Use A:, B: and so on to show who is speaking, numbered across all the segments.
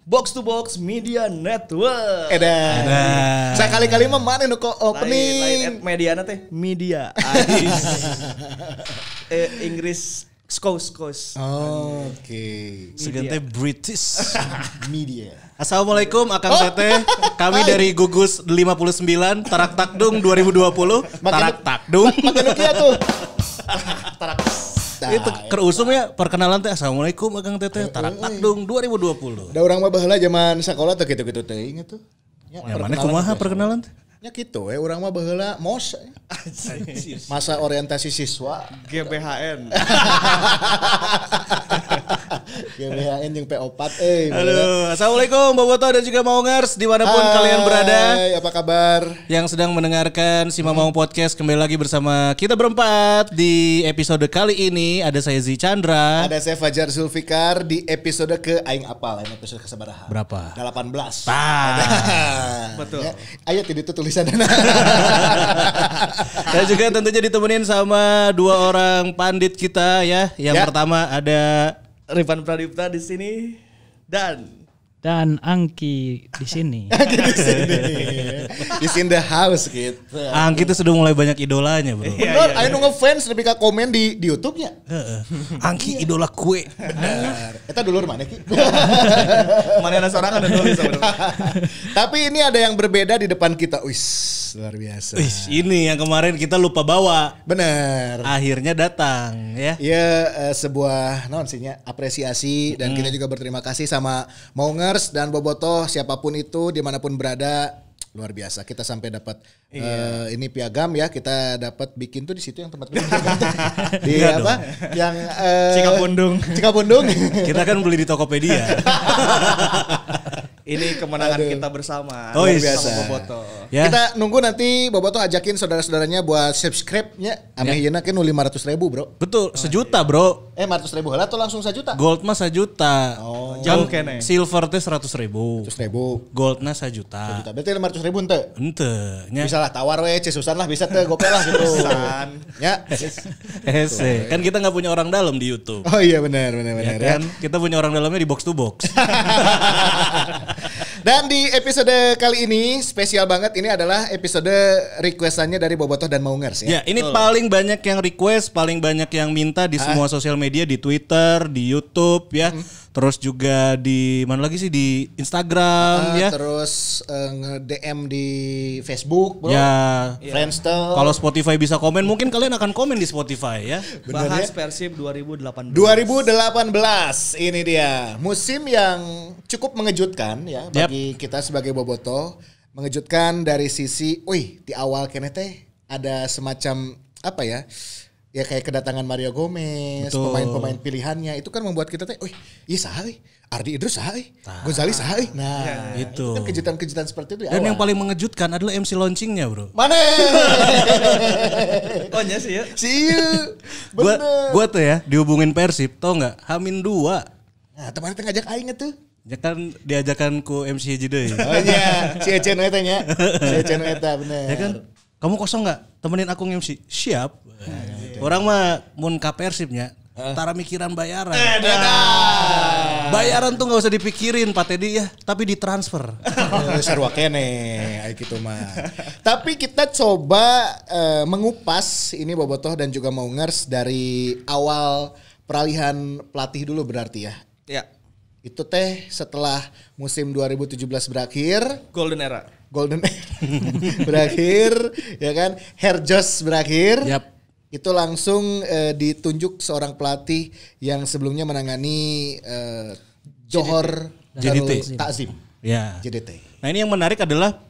A: Box to Box Media Network.
B: Edan. Sekali-kali mah mana nu opening.
A: Lain mediana teh media. Inggris skos.
B: Oke.
C: Segante British
B: Media.
C: Assalamualaikum Akang Teteh. Kami dari Gugus 59 Tarak Takdung 2020. Tarak Takdung.
B: Makin kia tuh.
A: Tarak.
C: Itu kerusum ya perkenalan teh. Assalamualaikum Akang Teteh. Tarak Takdung 2020.
B: Da urang mah baheula zaman sakola teh kitu-kitu teuing atuh.
C: Ya mana kumaha perkenalan teh?
B: Ya kitu urang mah baheula MOS. Masa orientasi siswa.
A: GBHN.
B: GBHN yang P4
C: Halo, assalamualaikum Boboto dan juga Maungers dimanapun kalian berada.
B: Apa kabar?
C: Yang sedang mendengarkan Si Mamang Podcast kembali lagi bersama kita berempat di episode kali ini. Ada saya Zi Chandra.
B: Ada saya Fajar Zulfikar di episode ke aing apal, episode ke sabaraha?
C: Berapa?
B: 18.
A: Betul.
B: Ya, ayo itu tulisan.
C: Dan juga tentunya ditemenin sama dua orang pandit kita ya. Yang pertama ada
A: Rifan Pradipta di sini dan
D: Angki di sini.
B: Is in the house gitu.
C: Angki itu sudah mulai banyak idolanya, Bro.
B: Bener, ayo nu ngefans lebih ke komen di YouTube-nya.
C: Angki idola kue.
B: Eta dulur mana Ki?
A: mana ada seorang ada nulis sebenarnya.
B: Tapi ini ada yang berbeda di depan kita. Wis, luar biasa.
C: Wih, ini yang kemarin kita lupa bawa.
B: Bener.
C: Akhirnya datang ya.
B: Ya sebuah apresiasi dan kita juga berterima kasih sama Maungers dan Bobotoh siapapun itu dimanapun berada. Luar biasa kita sampai dapat ini piagam ya, kita dapat bikin tuh di situ yang tempat di apa yang Cikapundung
C: Kita kan beli di Tokopedia.
A: Ini kemenangan kita bersama.
C: Oh,
A: Luar
B: biasa.
A: Sama Boboto.
C: Ya.
B: Kita nunggu nanti Bobotoh ajakin saudara-saudaranya buat subscribe-nya. Ameyeuna kan 500.000 bro.
C: Betul, sejuta bro.
B: 500.000 heula atau langsung 1 juta?
C: Gold mah 1 juta.
B: Oh,
A: jauh kene.
C: Silver teh 100.000.
B: 100.000.
C: Goldna 1 juta.
B: Berarti 500.000 ente.
C: Ente. Nya.
B: Bisa lah tawar we, cesusan lah bisa teh gopel lah gitu. Ya.
C: Hese. Kan kita nggak punya orang dalam di YouTube.
B: Oh iya benar
C: Ya kan? Kita punya orang dalamnya di box to box.
B: Dan di episode kali ini spesial banget, ini adalah episode requestannya dari Bobotoh dan Maungers ya.
C: Ya, ini paling banyak yang request, paling banyak yang minta di semua sosial media, di Twitter, di YouTube ya. Terus juga di mana lagi sih, di Instagram ya.
B: Terus nge-DM di Facebook, bro.
C: Ya.
B: Friendster.
C: Kalau Spotify bisa komen, mungkin kalian akan komen di Spotify ya.
A: Bahas Persib 2018.
B: 2018 ini dia. Musim yang cukup mengejutkan ya bagi kita sebagai Bobotoh. Mengejutkan dari sisi, di awal kene teh ada semacam apa ya? Ya kayak kedatangan Mario Gomez,
C: betul.
B: Pemain-pemain pilihannya itu kan membuat kita teh, iya saha Ardi Idrus saha Gonzalez saha. Nah, itu kan kejutan-kejutan seperti itu ya.
C: Dan yang paling mengejutkan adalah MC launchingnya, bro.
B: Mana?
A: Oh nya sih ya.
C: Gua tuh ya dihubungin Persib, tau nggak? H-2.
B: Nah, teman kita ngajak aing tuh.
C: Ya kan diajakan ku MC Jide.
B: Oh iya, si Ecen eta nya. Si Ecen eta bener.
C: Ya kan? Kamu kosong nggak? Temenin aku MC. Siap. Orang mah mun ka Persibnya, tara mikiran bayaran. Bayaran tuh nggak usah dipikirin Pak Teddy ya, tapi ditransfer.
B: Sarua kene, ayo gitu mah. Tapi kita coba mengupas ini Bobotoh dan juga Maungers dari awal peralihan pelatih dulu berarti ya.
A: Ya.
B: Itu teh setelah musim 2017 berakhir,
A: Golden Era
B: berakhir, ya kan? Herjos berakhir.
C: Yap.
B: Itu langsung ditunjuk seorang pelatih yang sebelumnya menangani Johor
C: JDT.
B: Ta'zim.
C: Ya.
B: JDT.
C: Nah, ini yang menarik adalah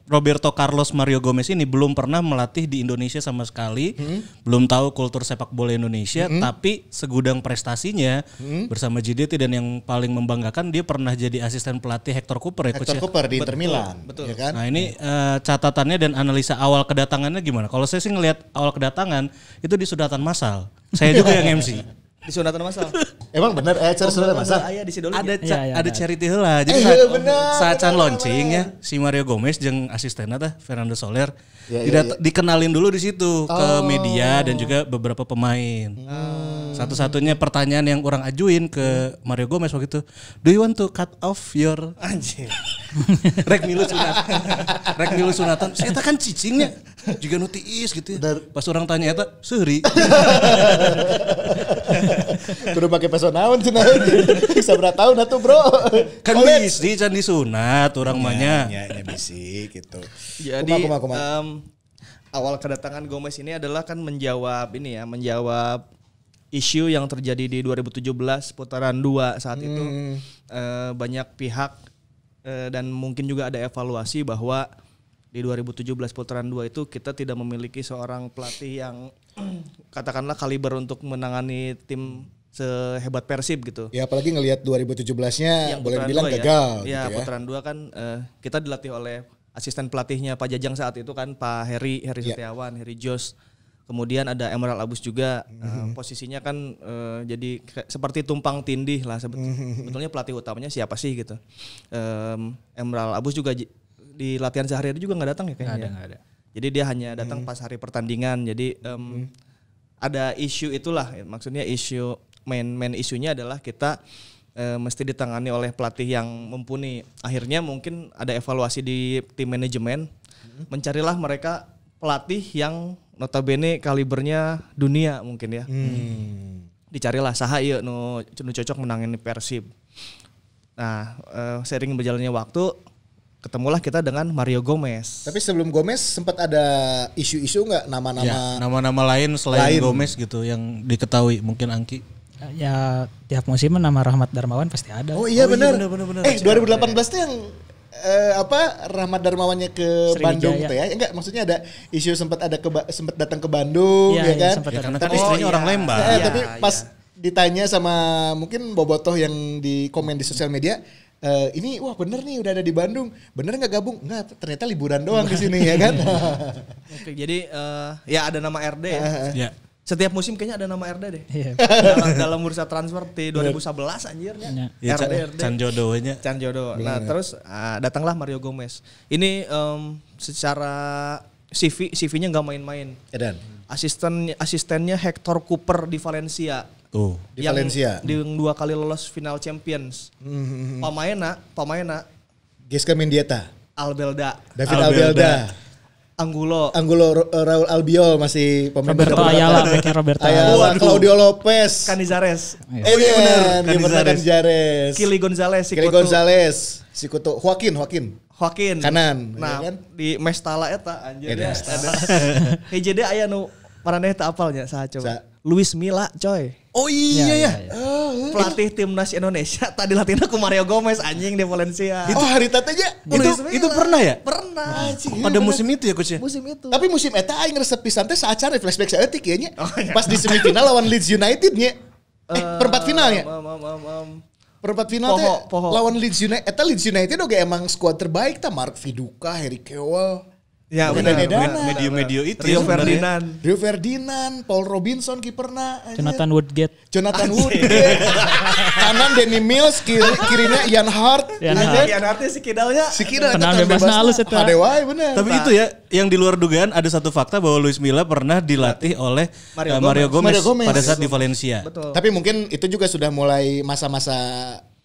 C: Roberto Carlos Mario Gomez ini belum pernah melatih di Indonesia sama sekali, belum tahu kultur sepak bola Indonesia, tapi segudang prestasinya bersama JDT, dan yang paling membanggakan dia pernah jadi asisten pelatih Hector Cooper ya,
B: Hector Cooper di Inter Milan.
A: Betul.
B: Ya kan?
C: Nah ini catatannya dan analisa awal kedatangannya gimana? Kalau saya sih ngelihat awal kedatangan itu di sunatan massal. Saya juga yang MC.
A: Di sunatan masal.
B: Emang bener sunatan masal?
A: Aya di Sidoli.
C: Ada charity heula. Jadi saat can launching ya si Mario Gomez jeung asistenna teh Fernando Soler dikenalin dulu di situ ke media dan juga beberapa pemain. Satu-satunya pertanyaan yang orang ajuin ke Mario Gomez waktu itu, do you want to cut off your
A: Anjir.
C: rek milu sunatan? Saya kan cicingnya juga nutiis gitu ya. Pas orang tanya eta, seuri.
B: Kudu pakai peso naon cenah. Bisa berapa tahun atuh, Bro?
C: Kan bisi can disunat orang mahnya.
B: Ya bisi gitu.
A: Jadi awal kedatangan Gomez ini adalah kan menjawab isu yang terjadi di 2017 putaran 2 saat itu. Banyak pihak dan mungkin juga ada evaluasi bahwa di 2017 putaran 2 itu kita tidak memiliki seorang pelatih yang katakanlah kaliber untuk menangani tim sehebat Persib gitu.
B: Ya apalagi ngelihat 2017-nya
A: Yang
B: boleh
A: putaran
B: dibilang
A: 2
B: gagal
A: ya.
B: gitu ya.
A: Putaran 2 kan kita dilatih oleh asisten pelatihnya Pak Jajang saat itu kan Pak Heri Setiawan, Heri Jos. Kemudian ada Emerald Abus juga, posisinya kan jadi seperti tumpang tindih lah sebetulnya pelatih utamanya siapa sih gitu. Emerald Abus juga di latihan sehari-hari juga nggak datang ya kayaknya.
D: Nggak ada.
A: Jadi dia hanya datang pas hari pertandingan. Jadi ada isu itulah, maksudnya isu main isunya adalah kita mesti ditangani oleh pelatih yang mumpuni. Akhirnya mungkin ada evaluasi di tim manajemen, mencarilah mereka pelatih yang notabene kalibernya dunia mungkin ya. Dicarilah saha ieu nu cocok menangani Persib. Nah, sering berjalannya waktu ketemulah kita dengan Mario Gomez.
B: Tapi sebelum Gomez sempat ada isu-isu nggak
C: Nama-nama lain selain Gomez gitu yang diketahui mungkin Angki.
D: Ya tiap musim nama Rahmat Darmawan pasti ada.
B: Oh iya benar. 2018 tuh yang Rahmat Darmawannya ke
D: Sriwijaya.
B: Bandung tuh ya. Enggak, maksudnya ada isu sempat datang ke Bandung ya kan.
D: Sempat
C: Ya, karena
D: datang.
C: kan istrinya orang Lembang.
B: Tapi pas ditanya sama mungkin Bobotoh yang di komen di sosial media, ini wah bener nih udah ada di Bandung. Bener nggak gabung? Enggak, ternyata liburan doang di sini ya kan.
A: Oke, jadi ya ada nama RD ya.
C: Ya.
A: Setiap musim kayaknya ada nama RD deh.
D: Iya.
A: dalam bursa transfer di 2011 anjirnya.
C: Ya,
A: RD.
C: Can jodohnya.
A: Can jodoh. Nah, terus datanglah Mario Gomez. Ini secara CV-nya nggak main-main.
B: Edan.
A: Asistennya Hector Cooper di Valencia.
C: Tuh.
B: Di Valencia.
A: Yang 2 kali lolos final Champions. Pemainna
B: Giska Mendieta,
A: Albelda,
B: David Albelda.
A: Anggulo,
B: Raul Albiol masih pemain
D: Roberto Ayala, backnya Roberto
B: Ayala, Claudio Lopez.
A: Canizares,
B: Iya benar, Canizares.
A: Kili Gonzalez,
B: Kili Gonzalez, Sikutu, Joaquin.
A: Nah,
B: Kanan, ya kan?
A: di Mestala eta anjirnya ada. HJD aya nu paraneh teu apalnya saha coba. Luis Milla coy.
C: Oh iya ya.
A: Pelatih timnas Indonesia tadi latihna ku Mario Gomez anjing di Valencia.
B: Oh hari tatanya
C: Itu pernah ya?
A: Pernah.
C: Pada musim itu ya coach ya?
A: Musim itu.
B: Tapi musim eta aing resep pisan teh saacara flashback saeutik ya nya. Pas di semifinal lawan Leeds United nya. Perempat finalnya. Perempat final teh lawan Leeds United. Eta Leeds United oge emang skuad terbaik ta, Mark Viduka, Harry Kewell.
A: Ya
B: benar.
C: Medio itu
A: Rio
C: ya sebenarnya.
A: Ferdinand.
B: Rio Ferdinand, Paul Robinson kiperna.
D: Jonathan Woodgate.
B: Kanan Danny Mills, kirinya Ian Hart.
D: Ian
A: Hart si Kidalnya.
B: Si Kidal
D: Tenang bebasna halus eta.
B: Hadewai bener.
C: Tapi itu ya yang di luar dugaan ada satu fakta bahwa Luis Milla pernah dilatih oleh Mario Gomez pada saat di Valencia.
A: Betul.
B: Tapi mungkin itu juga sudah mulai masa-masa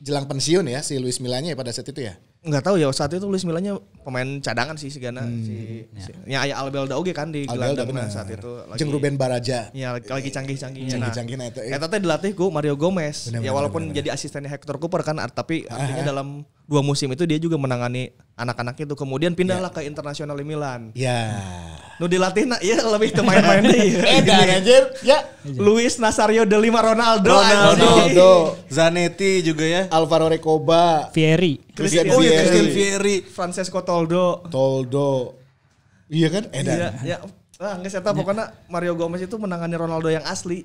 B: jelang pensiun ya si Luis Millanya pada saat itu ya.
A: Enggak tahu ya saat itu Luis Millanya pemain cadangan sih sigana ya aya Albelda oge kan di gelandang saat itu
B: Jeung Ruben Baraja.
A: Ya lagi canggih-canggihnya.
B: Canggih-canggihnya itu.
A: Eta teh dilatih ku Mario Gomez.
B: Bener,
A: Ya walaupun jadi asistennya Hector Cooper kan tapi artinya dalam 2 musim itu dia juga menangani anak-anak itu. Kemudian pindahlah ke Internasional Milan.
B: Ya.
A: Nu dilatihna ieu lebih teu main-main deui.
B: Edan anjir. Ya.
A: Luis Nazario de Lima Ronaldo.
C: Zanetti juga ya.
B: Alvaro Recoba.
D: Fieri.
A: Christian
C: Fieri.
A: Francesco Toldo.
B: Iya kan? Edan.
A: Iya, ya. Nggak saya tahu pokoknya Mario Gomez itu menangani Ronaldo yang asli.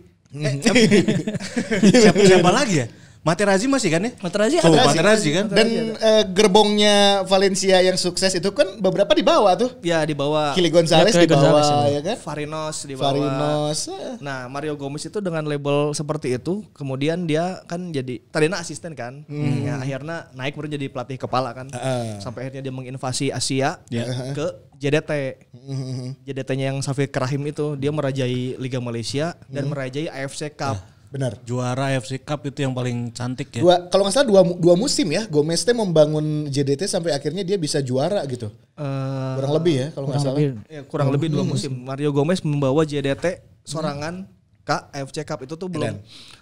C: Siapa lagi ya? Materazzi masih kan ya? Materazzi kan?
B: Dan gerbongnya Valencia yang sukses itu kan beberapa di bawah tuh.
A: Ya di bawah.
B: Kili Gonzalez di bawah ya kan?
A: Farinos di bawah. Nah Mario Gomez itu dengan label seperti itu, kemudian dia kan jadi tadinya asisten kan, ya, akhirnya naik kemudian jadi pelatih kepala kan, sampai akhirnya dia menginvasi Asia ke JDT. JDT-nya yang Safir Rahim itu dia merajai Liga Malaysia dan merajai AFC Cup.
B: Benar.
C: Juara AFC Cup itu yang paling cantik ya.
B: Kalau nggak salah dua musim ya, Gomez teh membangun JDT sampai akhirnya dia bisa juara gitu. Kurang lebih ya kalau nggak salah.
A: Ya, kurang lebih 2 musim. Mario Gomez membawa JDT sorangan ke AFC Cup itu tuh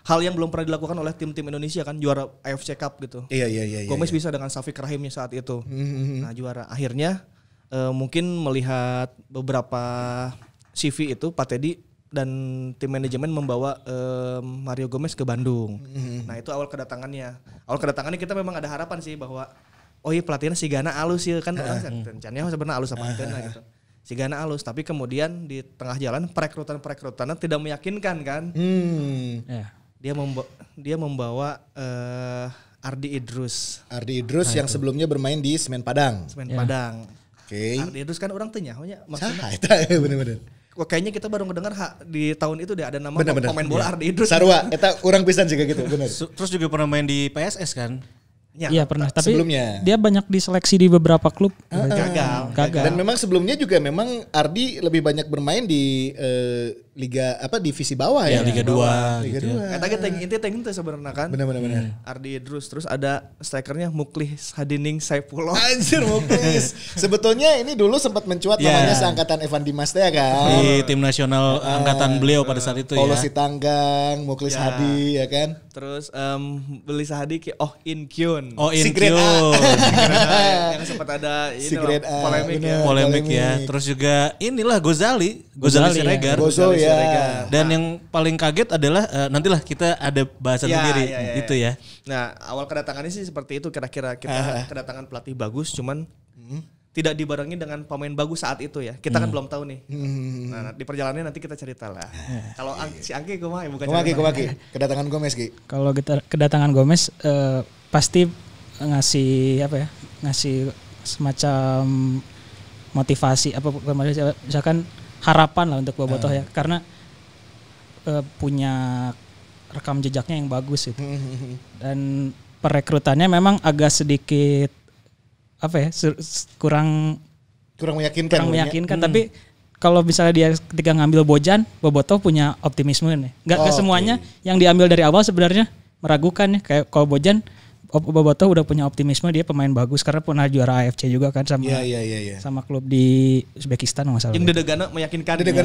A: hal yang belum pernah dilakukan oleh tim-tim Indonesia kan, juara AFC Cup gitu.
B: Iya.
A: Gomez bisa dengan Safik Rahimnya saat itu. Nah, juara. Akhirnya mungkin melihat beberapa CV itu Pak Teddy dan tim manajemen membawa Mario Gomez ke Bandung. Nah, itu awal kedatangannya. Awal kedatangannya kita memang ada harapan sih bahwa pelatihnya si Gana alus ya kan, rencananya sebenarnya alus apa gitu. Si Gana alus, tapi kemudian di tengah jalan perekrutannya tidak meyakinkan kan.
D: Ya.
A: Dia membawa Ardi Idrus.
B: Yang sebelumnya bermain di Semen Padang.
A: Padang.
B: Oke.
A: Ardi Idrus kan orang tanya, maksudnya.
B: Bener-bener.
A: Kayaknya kita baru ngedengar di tahun itu deh ada nama pemain bola Ardi Idrus.
B: Sarua, eta orang pisan juga gitu, bener.
C: Terus juga pernah main di PSS kan?
D: Iya pernah, tapi
B: sebelumnya
D: dia banyak diseleksi di beberapa klub.
A: Gagal.
B: Dan memang sebelumnya juga memang Ardi lebih banyak bermain di liga divisi bawah ya.
C: Liga 2
B: Liga
C: gitu.
B: 2.
A: Eta ge teng itu sebenarnya kan.
B: Benar.
A: Ardi Idrus, terus ada strikernya Muklis Hadining Saipullah.
B: Anjir Muklis. Sebetulnya ini dulu sempat mencuat namanya seangkatan Evan Dimas teh kan.
C: Di tim nasional angkatan beliau pada saat itu
B: Paulo
C: ya.
B: Sitanggang, Muklis Hadi ya kan.
A: Terus Beli Sahadi ke In Kyun.
C: In
B: Grade A.
A: Yang sempat ada
B: Si Grade A,
A: polemik ya.
B: bener.
C: Polemik ya. Terus juga inilah Gozali Siregar.
B: Gozo ya.
C: Dan yang paling kaget adalah nantilah kita ada bahasan sendiri itu ya.
A: Nah, awal kedatangannya sih seperti itu, kira-kira kita kedatangan pelatih bagus, cuman tidak dibarengi dengan pemain bagus saat itu ya. Kita kan belum tahu nih. Nah, di perjalanannya nanti kita cerita lah. Kalau si Angki kumaha bukan
B: Kumaki. Kedatangan Gomez Ki.
D: Kalau kita kedatangan Gomez pasti ngasih semacam motivasi misalkan harapan lah untuk Bobotoh ya, karena punya rekam jejaknya yang bagus gitu. Dan perekrutannya memang agak sedikit kurang meyakinkan. Tapi kalau misalnya dia ketika ngambil Bobotoh punya optimisme nih. Nggak semuanya yang diambil dari awal sebenarnya meragukan ya. Kayak kalau Bobotoh udah punya optimisme, dia pemain bagus karena pernah juara AFC juga kan sama klub di Uzbekistan nggak salah.
A: Yang Dedegana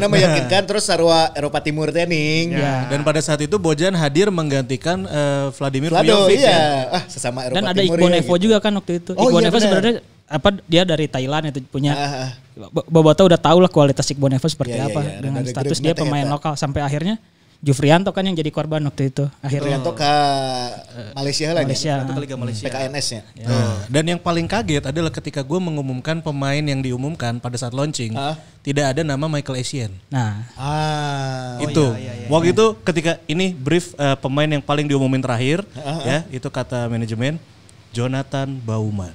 B: meyakinkan terus sarua Eropa Timur teh ning.
C: Ya. Dan pada saat itu Bojan hadir menggantikan Vladimir
B: Vlado,
C: Vujovic
B: ya. Sesama Eropa Timur.
D: Dan ada Iqbal Nevo juga kan waktu itu. Iqbal Nevo sebenarnya dia dari Thailand itu punya. Bobotoh udah tahu lah kualitas Iqbal Nevo seperti apa dengan status dia pemain lokal sampai akhirnya Jufrianto kan yang jadi korban waktu itu. Akhirnya
B: Jufrianto ke Malaysia lah.
A: Itu ke Liga Malaysia.
B: PKNS-nya.
C: Dan yang paling kaget adalah ketika gue mengumumkan pemain yang diumumkan pada saat launching, tidak ada nama Michael Essien.
D: Nah,
C: itu waktu itu ketika ini brief pemain yang paling diumumin terakhir, ya itu kata manajemen Jonathan Baumann.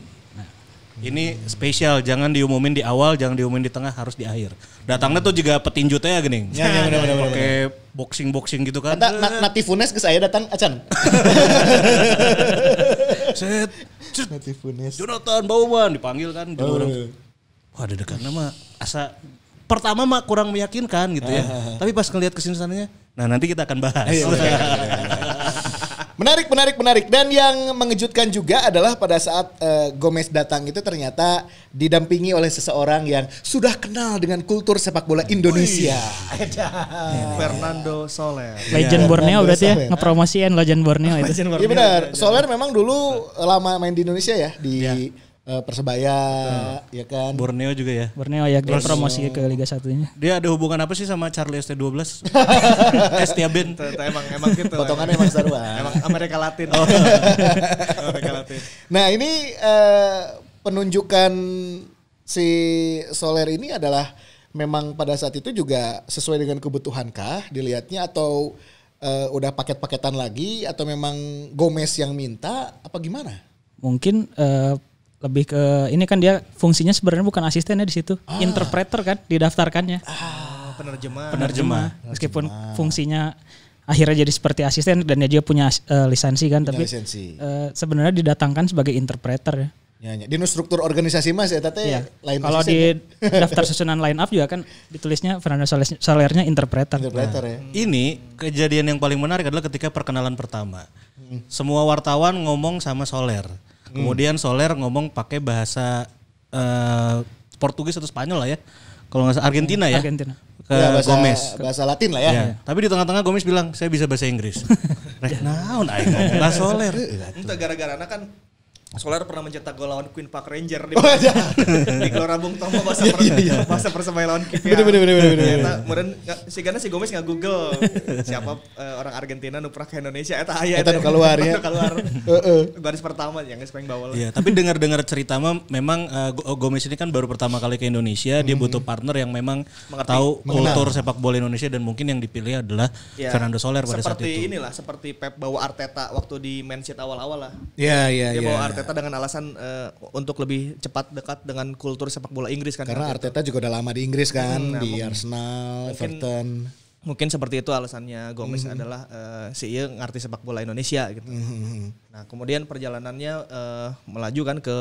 C: Ini spesial, jangan diumumin di awal, jangan diumumin di tengah, harus di akhir. Datangnya tuh juga petinju teh ya gini.
B: Ya, bener.
C: Pakai boxing gitu kan.
B: Natifunes ke saya datang acan.
C: Set.
B: Natifunes.
C: Jonathan Baumann dipanggil kan gitu orang. Wah, dedekan nama asa pertama mah kurang meyakinkan gitu ya. Tapi pas ngelihat kesini sananya, nah nanti kita akan bahas.
B: Menarik. Dan yang mengejutkan juga adalah pada saat Gomez datang itu ternyata didampingi oleh seseorang yang sudah kenal dengan kultur sepak bola Indonesia.
A: Fernando Soler.
D: Legend Borneo berarti ya, ngepromosiin Legend Borneo itu.
B: Iya benar. Soler memang dulu lama main di Indonesia ya di Persebaya, ya kan.
C: Borneo juga ya.
D: Borneo ya, dia promosi ke Liga 1-nya.
C: Dia ada hubungan apa sih sama Charlie ST12? Estiaben.
A: Emang gitu.
B: Potongannya emang sarua.
A: Emang Amerika Latin. Amerika Latin.
B: Nah ini penunjukan si Soler ini adalah memang pada saat itu juga sesuai dengan kebutuhankah dilihatnya atau udah paket-paketan lagi atau memang Gomez yang minta apa gimana?
D: Mungkin lebih ke ini kan dia fungsinya sebenarnya bukan asistennya di situ, interpreter kan didaftarkannya. Penerjemah. Meskipun fungsinya akhirnya jadi seperti asisten dan dia juga punya lisensi kan, tapi sebenarnya didatangkan sebagai interpreter ya.
B: Ya, di struktur organisasi Mas ya teh lain.
D: Kalau di daftar susunan line up juga kan ditulisnya Fernando Solernya interpreter.
B: Interpreter ya.
C: Ini kejadian yang paling menarik adalah ketika perkenalan pertama. Semua wartawan ngomong sama Soler. Kemudian Soler ngomong pakai bahasa Portugis atau Spanyol lah ya. Kalau nggak salah Argentina ya.
D: Argentina.
C: Ke Gomez.
B: Bahasa Latin lah ya.
C: Ya. Tapi di tengah-tengah Gomez bilang saya bisa bahasa Inggris. Naon aing ngomong Soler.
A: Entah gara-gara kan Soler pernah mencetak gol lawan Queen Park Ranger di Gelora Bung Tomo bahasa Persebaya lawan Kipia. Bener. Kemudian si Gomez nggak Google siapa orang Argentina nu pernah ke Indonesia
B: eta nu keluar ya.
A: Baris pertama yang geus peng bawal.
C: Iya, tapi dengar-dengar cerita mah memang Gomez ini kan baru pertama kali ke Indonesia, dia butuh partner yang memang tahu kultur sepak bola Indonesia dan mungkin yang dipilih adalah Fernando Soler pada saat itu.
A: Seperti Pep bawa Arteta waktu di Man City awal-awal lah.
B: Iya.
A: Dia bawa Arteta dengan alasan untuk lebih cepat dekat dengan kultur sepak bola Inggris kan.
B: Karena Arteta juga udah lama di Inggris kan, di Arsenal, Everton.
A: Mungkin seperti itu alasannya Gomez adalah si ieu ngarti sepak bola Indonesia gitu. Nah, kemudian perjalanannya melaju kan ke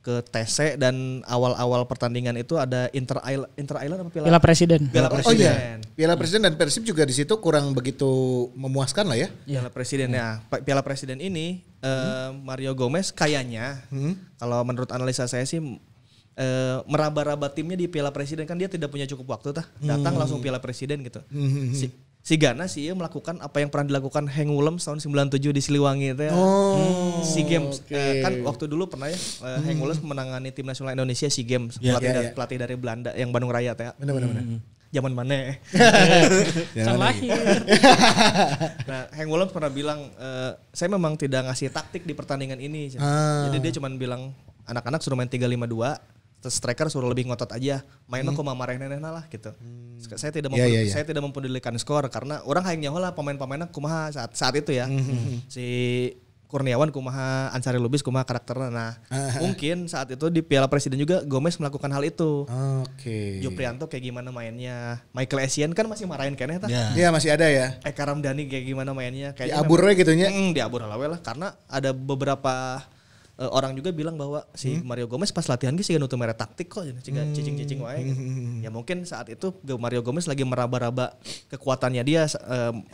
A: TC dan awal-awal pertandingan itu ada Inter Island apa
D: Piala Presiden.
B: Oh iya. Piala Presiden dan Persib juga di situ kurang begitu memuaskan lah ya.
A: Piala Presiden ya. Piala Presiden ini Mario Gomez kayaknya kalau menurut analisa saya sih meraba-raba timnya di Piala Presiden kan dia tidak punya cukup waktu datang langsung Piala Presiden gitu. Si Gana sih melakukan apa yang pernah dilakukan Henk Willems tahun 97 di Siliwangi itu ya. SEA Games kan waktu dulu pernah ya Henk Willems menangani tim nasional Indonesia SEA Games pelatih dari Belanda yang Bandung Raya teh.
B: Benar.
A: Zaman mana?
D: Sang lahir.
A: Nah, Henk Willems pernah bilang saya memang tidak ngasih taktik di pertandingan ini. Jadi dia cuma bilang anak-anak suruh main 3-5-2. Striker suruh lebih ngotot aja, mainnya kok marahin-nenehna lah gitu. Saya tidak mempedulikan skor karena orang hayang nyaho lah pemain-pemainnya kumaha saat itu ya. Si Kurniawan kumaha, Ansari Lubis kumaha karakternya. Nah, mungkin saat itu di Piala Presiden juga Gomez melakukan hal itu. Joprianto kayak gimana mainnya, Michael Essien kan masih marahin keneh tah.
B: Iya, masih ada ya.
A: Eka Ramdhani kayak gimana mainnya, kayaknya
B: diabur we gitu nya.
A: Diabur halawe lah karena ada beberapa orang juga bilang bahwa si Mario Gomez pas latihan sih nutup merek taktik kok cicing-cicing wae gitu. Ya mungkin saat itu Mario Gomez lagi meraba-raba kekuatannya dia,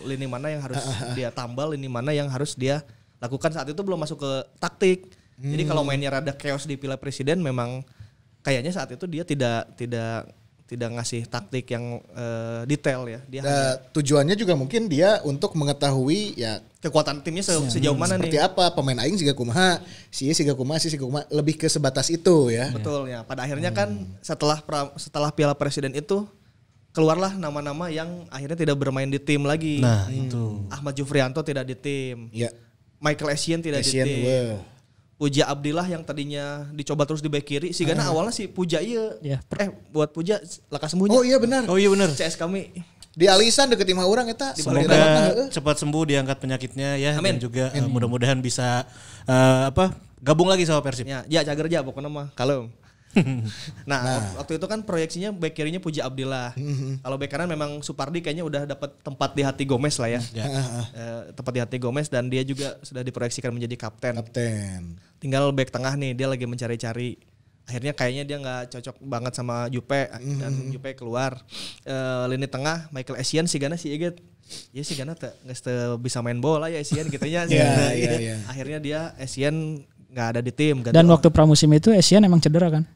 A: lini mana yang harus dia tambal, lini mana yang harus dia lakukan. Saat itu belum masuk ke taktik. Jadi kalau mainnya rada chaos di Piala Presiden memang kayaknya saat itu dia tidak ngasih taktik yang detail ya. Dia
B: tujuannya juga mungkin dia untuk mengetahui ya
A: kekuatan timnya sejauh mana
B: seperti
A: nih.
B: apa pemain aing siga kumaha, si siga kumaha, lebih ke sebatas itu ya.
A: Betul ya. Pada akhirnya kan setelah Piala Presiden itu keluarlah nama-nama yang akhirnya tidak bermain di tim lagi.
C: Nah, itu.
A: Ahmad Jufrianto tidak di tim.
B: Ya.
A: Michael Essien tidak di tim. Puja Abdillah yang tadinya dicoba terus di bek kiri, sigana awalnya si Puja buat Puja laka sembunyi.
B: Oh iya benar.
A: CS kami
B: di Alisan deket imah orang eta.
C: Semoga cepat sembuh, diangkat penyakitnya ya. Amin. Dan juga mudah-mudahan bisa gabung lagi sama Persib.
A: Ya cager aja pokoknya mah kalem. Nah, waktu itu kan proyeksinya bek kirinya Puja Abdillah. Kalau bek kanan memang Supardi kayaknya udah dapat tempat di hati Gomez lah ya. Tempat di hati Gomez dan dia juga sudah diproyeksikan menjadi kapten. Tinggal bek tengah nih, dia lagi mencari-cari. Akhirnya kayaknya dia nggak cocok banget sama Jupe dan Jupe keluar. Lini tengah Michael Essien sigana si Eget. Ya sigana nggak bisa main bola ya Essien gitunya. Akhirnya dia Essien nggak ada di tim.
D: Dan waktu pramusim itu Essien emang cedera kan?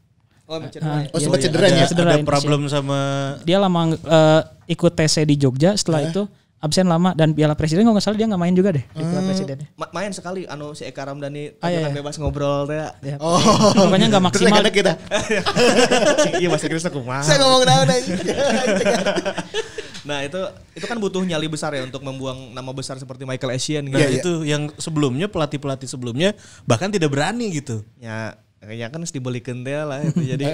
B: Sempat cederanya.
C: Ada problem sama
D: dia lama ikut TC di Jogja, setelah itu absen lama dan Piala Presiden kalau nggak salah dia nggak main juga deh di Piala Presiden.
A: Main sekali si Eka Ramdhani bebas ngobrol teh.
D: Pokoknya nggak maksimal
B: kita.
A: Iya bahasa Inggrisnya kumaha.
B: Saya ngomong naon aja.
A: Nah itu kan butuh nyali besar ya untuk membuang nama besar seperti Michael Essien gitu.
C: Ya itu yang sebelumnya pelatih sebelumnya bahkan tidak berani gitu.
A: Ya ya kan harus dibelikan teh lah itu. Jadi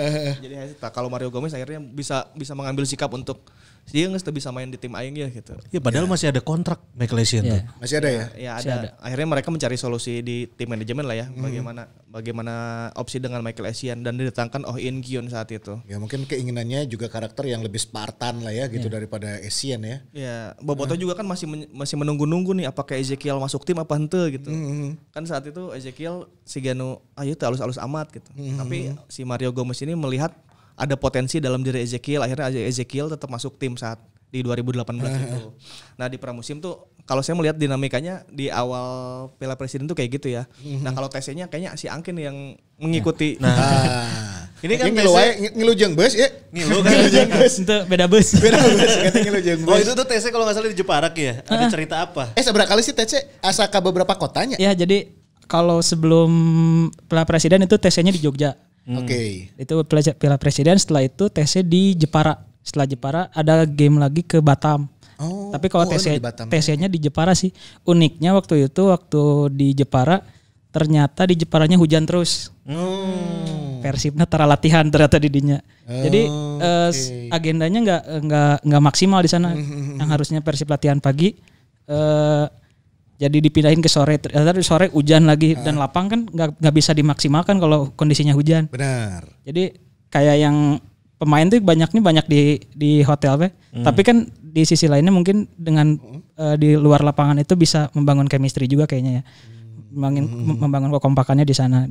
A: kalau Mario Gomez akhirnya bisa mengambil sikap untuk dia nggak bisa main di tim aing ya gitu.
C: Ya padahal masih ada kontrak Michael Essien tuh.
B: Masih ada ya?
A: Ya ada. Akhirnya mereka mencari solusi di tim manajemen lah ya. Bagaimana opsi dengan Michael Essien dan didatangkan Oh In Kyun saat itu.
B: Ya mungkin keinginannya juga karakter yang lebih Spartan lah ya gitu daripada Essien ya.
A: Ya, Boboto juga kan masih menunggu-nunggu nih apakah Ezekiel masuk tim apa henteu gitu. Kan saat itu Ezekiel si Ganu ayo teh alus-alus amat gitu. Tapi si Mario Gomez ini melihat ada potensi dalam diri Ezekiel, akhirnya Ezekiel tetap masuk tim saat di 2018 itu. Nah di pramusim tuh kalau saya melihat dinamikanya di awal Piala Presiden tuh kayak gitu ya. Nah kalau TC-nya kayaknya si Angkin yang mengikuti.
C: Ini kan
B: ngilujeng bus ya.
D: Ngilujeng bus. Itu beda bus.
B: Kata ngilujeng bus.
C: Oh itu tuh TC kalau nggak salah di Jepara ya. Ada cerita apa?
B: Seberapa kali sih TC asa ke beberapa kotanya?
D: Ya jadi kalau sebelum Piala Presiden itu TC-nya di Jogja.
B: Oke.
D: Itu Piala Presiden, setelah itu TC di Jepara. Setelah Jepara ada game lagi ke Batam. Tapi kalau TC-nya di Jepara sih. Uniknya waktu di Jepara ternyata di Jeparanya hujan terus. Persibnya tara latihan ternyata didinya. Jadi agendanya nggak maksimal di sana. Yang harusnya Persib latihan pagi jadi dipindahin ke sore. Ternyata di sore hujan lagi dan lapang kan nggak bisa dimaksimalkan kalau kondisinya hujan.
B: Benar.
D: Jadi kayak yang pemain tuh banyak di hotel tapi kan di sisi lainnya mungkin dengan di luar lapangan itu bisa membangun chemistry juga kayaknya ya. Membangun kekompakannya di sana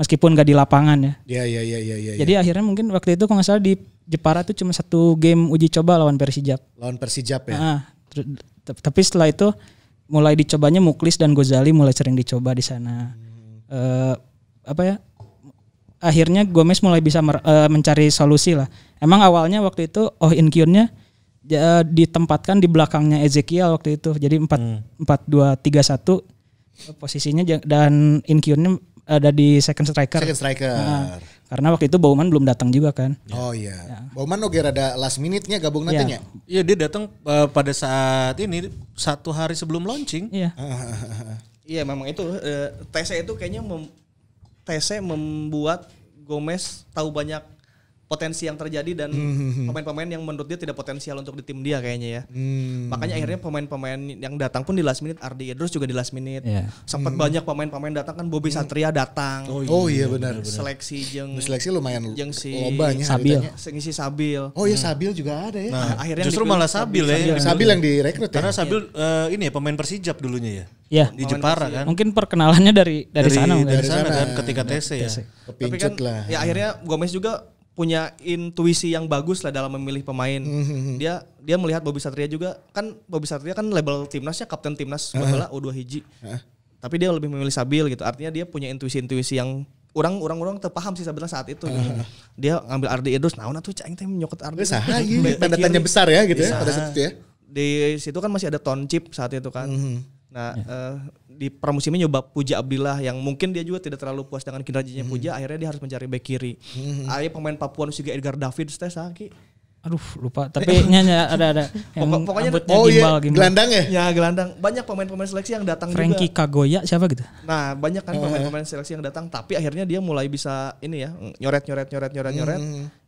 D: meskipun nggak di lapangan ya.
B: Iya.
D: Jadi akhirnya mungkin waktu itu kalau nggak salah di Jepara tuh cuma 1 game uji coba lawan Persijap. Ya. Tapi setelah itu mulai dicobanya Muklis dan Gozali mulai sering dicoba di sana. Akhirnya Gomez mulai bisa mencari solusi lah. Emang awalnya waktu itu Oh In Kyun-nya ditempatkan di belakangnya Ezekiel waktu itu. Jadi 4-2-3-1 posisinya dan In Kyun-nya ada di second striker. Karena waktu itu Bauman belum datang juga kan.
B: Oh iya. Ya. Bauman oke ada last minute-nya gabung nantinya.
C: Iya dia datang pada saat ini 1 hari sebelum launching.
D: Iya.
A: Iya memang itu TC itu kayaknya TC membuat Gomez tahu banyak potensi yang terjadi dan pemain-pemain yang menurut dia tidak potensial untuk di tim dia kayaknya ya. Makanya akhirnya pemain-pemain yang datang pun di last minute, Ardi Idrus juga di last minute. Yeah. Sempat banyak pemain-pemain datang kan, Bobby Satria datang.
B: Oh iya benar.
A: Seleksi
B: lumayan
A: lobanya. Ngisi Sabil.
B: Oh iya Sabil juga ada ya.
C: Nah, akhirnya justru malah Sabil ya.
B: Sabil yang direkrut ya.
C: Karena Sabil ini ya pemain Persijap dulunya ya.
D: Iya.
C: Di Jepara kan.
D: Mungkin perkenalannya dari sana
C: kan ketika TC ya.
B: Kepincut lah.
A: Ya akhirnya Gomez juga punya intuisi yang bagus lah dalam memilih pemain. Dia melihat Bobby Satria juga kan label timnasnya kapten timnas bola U2 hiji. Tapi dia lebih memilih Sabil gitu. Artinya dia punya intuisi yang orang terpaham sih sebenarnya saat itu. Dia ngambil Ardi Idrus, naon atuh cing teh nyokot Ardi.
B: Tanda tanya besar ya gitu ya pada saat itu ya.
A: Di situ kan masih ada Toncip saat itu kan. Nah, di pramusimnya nyoba Puja Abdillah yang mungkin dia juga tidak terlalu puas dengan kinerjanya Puja, akhirnya dia harus mencari bek kiri. Ada pemain Papua juga Edgar David teh saki.
D: Aduh lupa, tapi ada yang
A: pokoknya
D: gimbal.
B: Gelandang ya?
A: Ya gelandang. Banyak pemain-pemain seleksi yang datang
D: Frankie
A: juga.
D: Kagoya siapa gitu?
A: Nah, banyak kan pemain-pemain seleksi yang datang, tapi akhirnya dia mulai bisa ini ya, nyoret.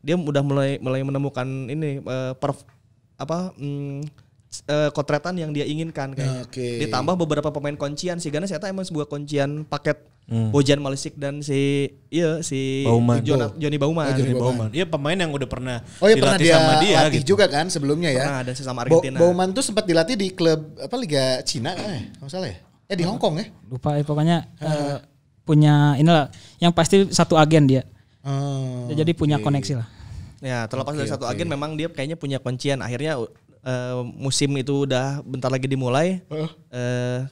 A: Dia udah mulai menemukan ini kotretan yang dia inginkan kayaknya. Ditambah beberapa pemain kuncian sih, karena saya tahu emang sebuah kuncian paket Bojan Malisik dan si
C: Bauman.
A: Johnny Bauman.
C: Iya pemain yang udah pernah
B: dilatih sama dia
C: latih
B: gitu. Juga kan sebelumnya ya.
A: Pernah dan sesama Argentina.
B: Bauman tuh sempat dilatih di klub Liga Cina enggak salah ya? Di Hong Kong ya?
D: Lupa pokoknya punya inilah yang pasti satu agen dia. Jadi punya koneksi lah.
A: Ya, terlepas dari satu agen memang dia kayaknya punya kuncian. Akhirnya musim itu udah bentar lagi dimulai.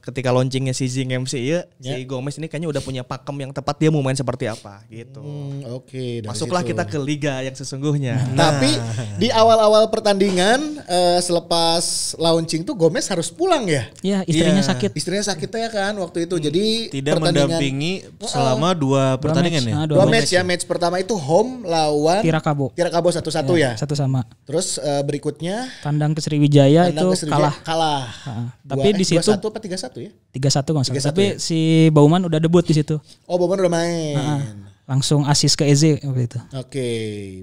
A: Ketika launchingnya si Zing MC si Gomez ini kayaknya udah punya pakem yang tepat dia mau main seperti apa gitu. Masuklah kita ke liga yang sesungguhnya.
B: Tapi di awal-awal pertandingan selepas launching tuh Gomez harus pulang ya?
D: Iya, istrinya sakit.
B: Istrinya sakit ya kan waktu itu. Jadi
C: tidak mendampingi selama 2 pertandingan ya.
B: 2 match ya. Match pertama itu home lawan
D: Tirakabo 1-1
B: ya.
D: 1 sama.
B: Terus berikutnya
D: tandang ke Sriwijaya itu kalah.
B: Tapi di situ
D: 2-1
B: apa 3-1 ya?
D: 3-1 kalau salah. Tapi si Bauman udah debut di situ.
B: Oh, Bauman udah main.
D: langsung assist ke Eze waktu itu.
B: Oke,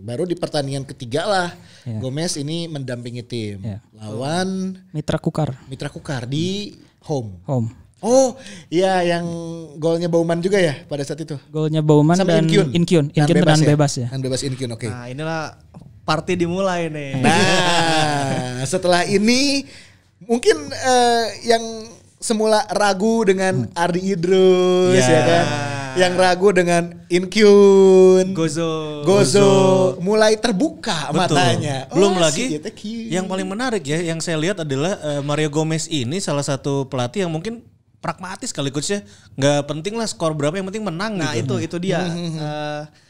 B: baru di pertandingan ketiga lah
D: Ya.
B: Gomez ini mendampingi tim
D: Ya.
B: lawan
D: Mitra Kukar
B: Mitra Kukar di home.
D: home.
B: Iya yang golnya Bauman juga ya pada saat itu.
D: Golnya Bauman
B: Sama
D: dan Inkyun tendangan bebas ya.
B: Dan bebas Inkyun, oke.
A: Nah inilah party dimulai nih.
B: Nah, setelah ini mungkin yang semula ragu dengan Ardi Idrus
C: Ya.
B: ya kan. Yang ragu dengan Inkyun, Gozo mulai terbuka
C: Betul.
B: matanya.
C: Belum
B: Oh,
C: lagi
B: si Eta cute.
C: yang paling menarik ya, yang saya lihat adalah Mario Gomez ini salah satu pelatih yang mungkin pragmatis kali coachnya, nggak penting lah skor berapa, yang penting menang.
A: Nah
C: gitu.
A: itu dia.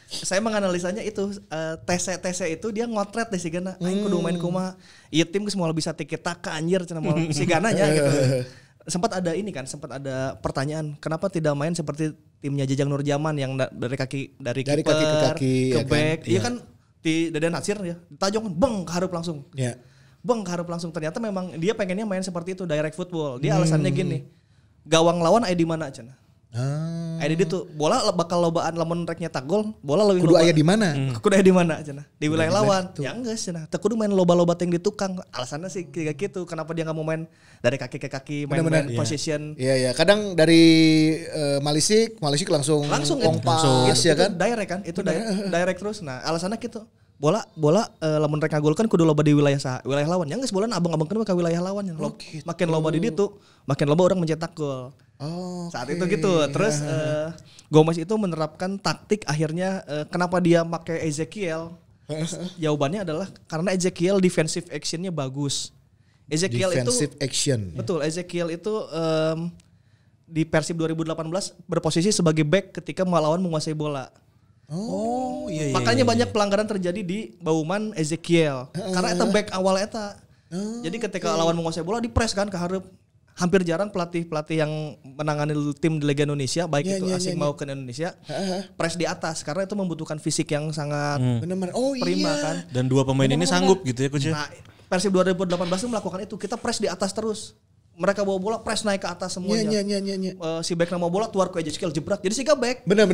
A: Saya menganalisanya itu TC itu dia ngotret deh si Gana. Aing kudu main kumaha. Ieu tim geus moal bisa tiki taka anjir cenah moal si Gananya gitu. Sempat ada pertanyaan, kenapa tidak main seperti timnya Jajang Nurjaman yang dari kaki
B: Dari
A: kiper
B: kaki ke kaki,
A: ke
B: ya kan?
A: back. Iya
B: Iya.
A: kan di Deden Hatsir ya. Tajong beng hareup langsung.
B: Ya.
A: Beng hareup langsung. Ternyata memang dia pengennya main seperti itu, direct football. Dia alasannya gini. Gawang lawan aya di mana cenah? Aya di ditu. Bola bakal lobaan lamun rek nyetak gol, bola leuwih
B: Kudu
A: loba.
B: aya di mana?
A: Kudu aya di mana cenah? Di wilayah lawan. Ya enggak cenah. Teu kudu main loba-loba ting di tukang. Alasannya sih kayak gitu. Kenapa dia enggak mau main dari kaki ke kaki, main position.
B: Iya ya, kadang dari Malisik langsung kompas ya kan?
A: Itu direct kan? Itu direct terus. Nah, alasannya gitu. Bola lamun rek ngagolkan kudu loba di wilayah lawan. Ya geus bola abang-abangkeun ke wilayah lawan. Makin loba di ditu, makin loba orang mencetak gol. Saat itu gitu. Terus Gomez itu menerapkan taktik akhirnya kenapa dia pakai Ezekiel? Jawabannya adalah karena Ezekiel defensive actionnya bagus.
B: Defensive action.
A: Betul, Ezekiel itu di Persib 2018 berposisi sebagai back ketika melawan menguasai bola.
C: Iya.
A: Makanya banyak pelanggaran terjadi di Bauman Ezekiel. Karena eta back awal eta. Jadi ketika lawan menguasai bola di press kan ke hareup. Hampir jarang pelatih yang menangani tim di Liga Indonesia baik itu asing maupun Indonesia press di atas karena itu membutuhkan fisik yang sangat
B: Benar-benar.
A: prima kan.
C: Dan dua pemain ini sanggup gitu ya coach.
A: Nah, Persib 2018 itu melakukan itu. Kita press di atas terus. Mereka bawa bola press naik ke atas semuanya.
B: Iya.
A: Si back nama bola keluar ke Ezekiel jebrak. Jadi siga back.
B: Benar.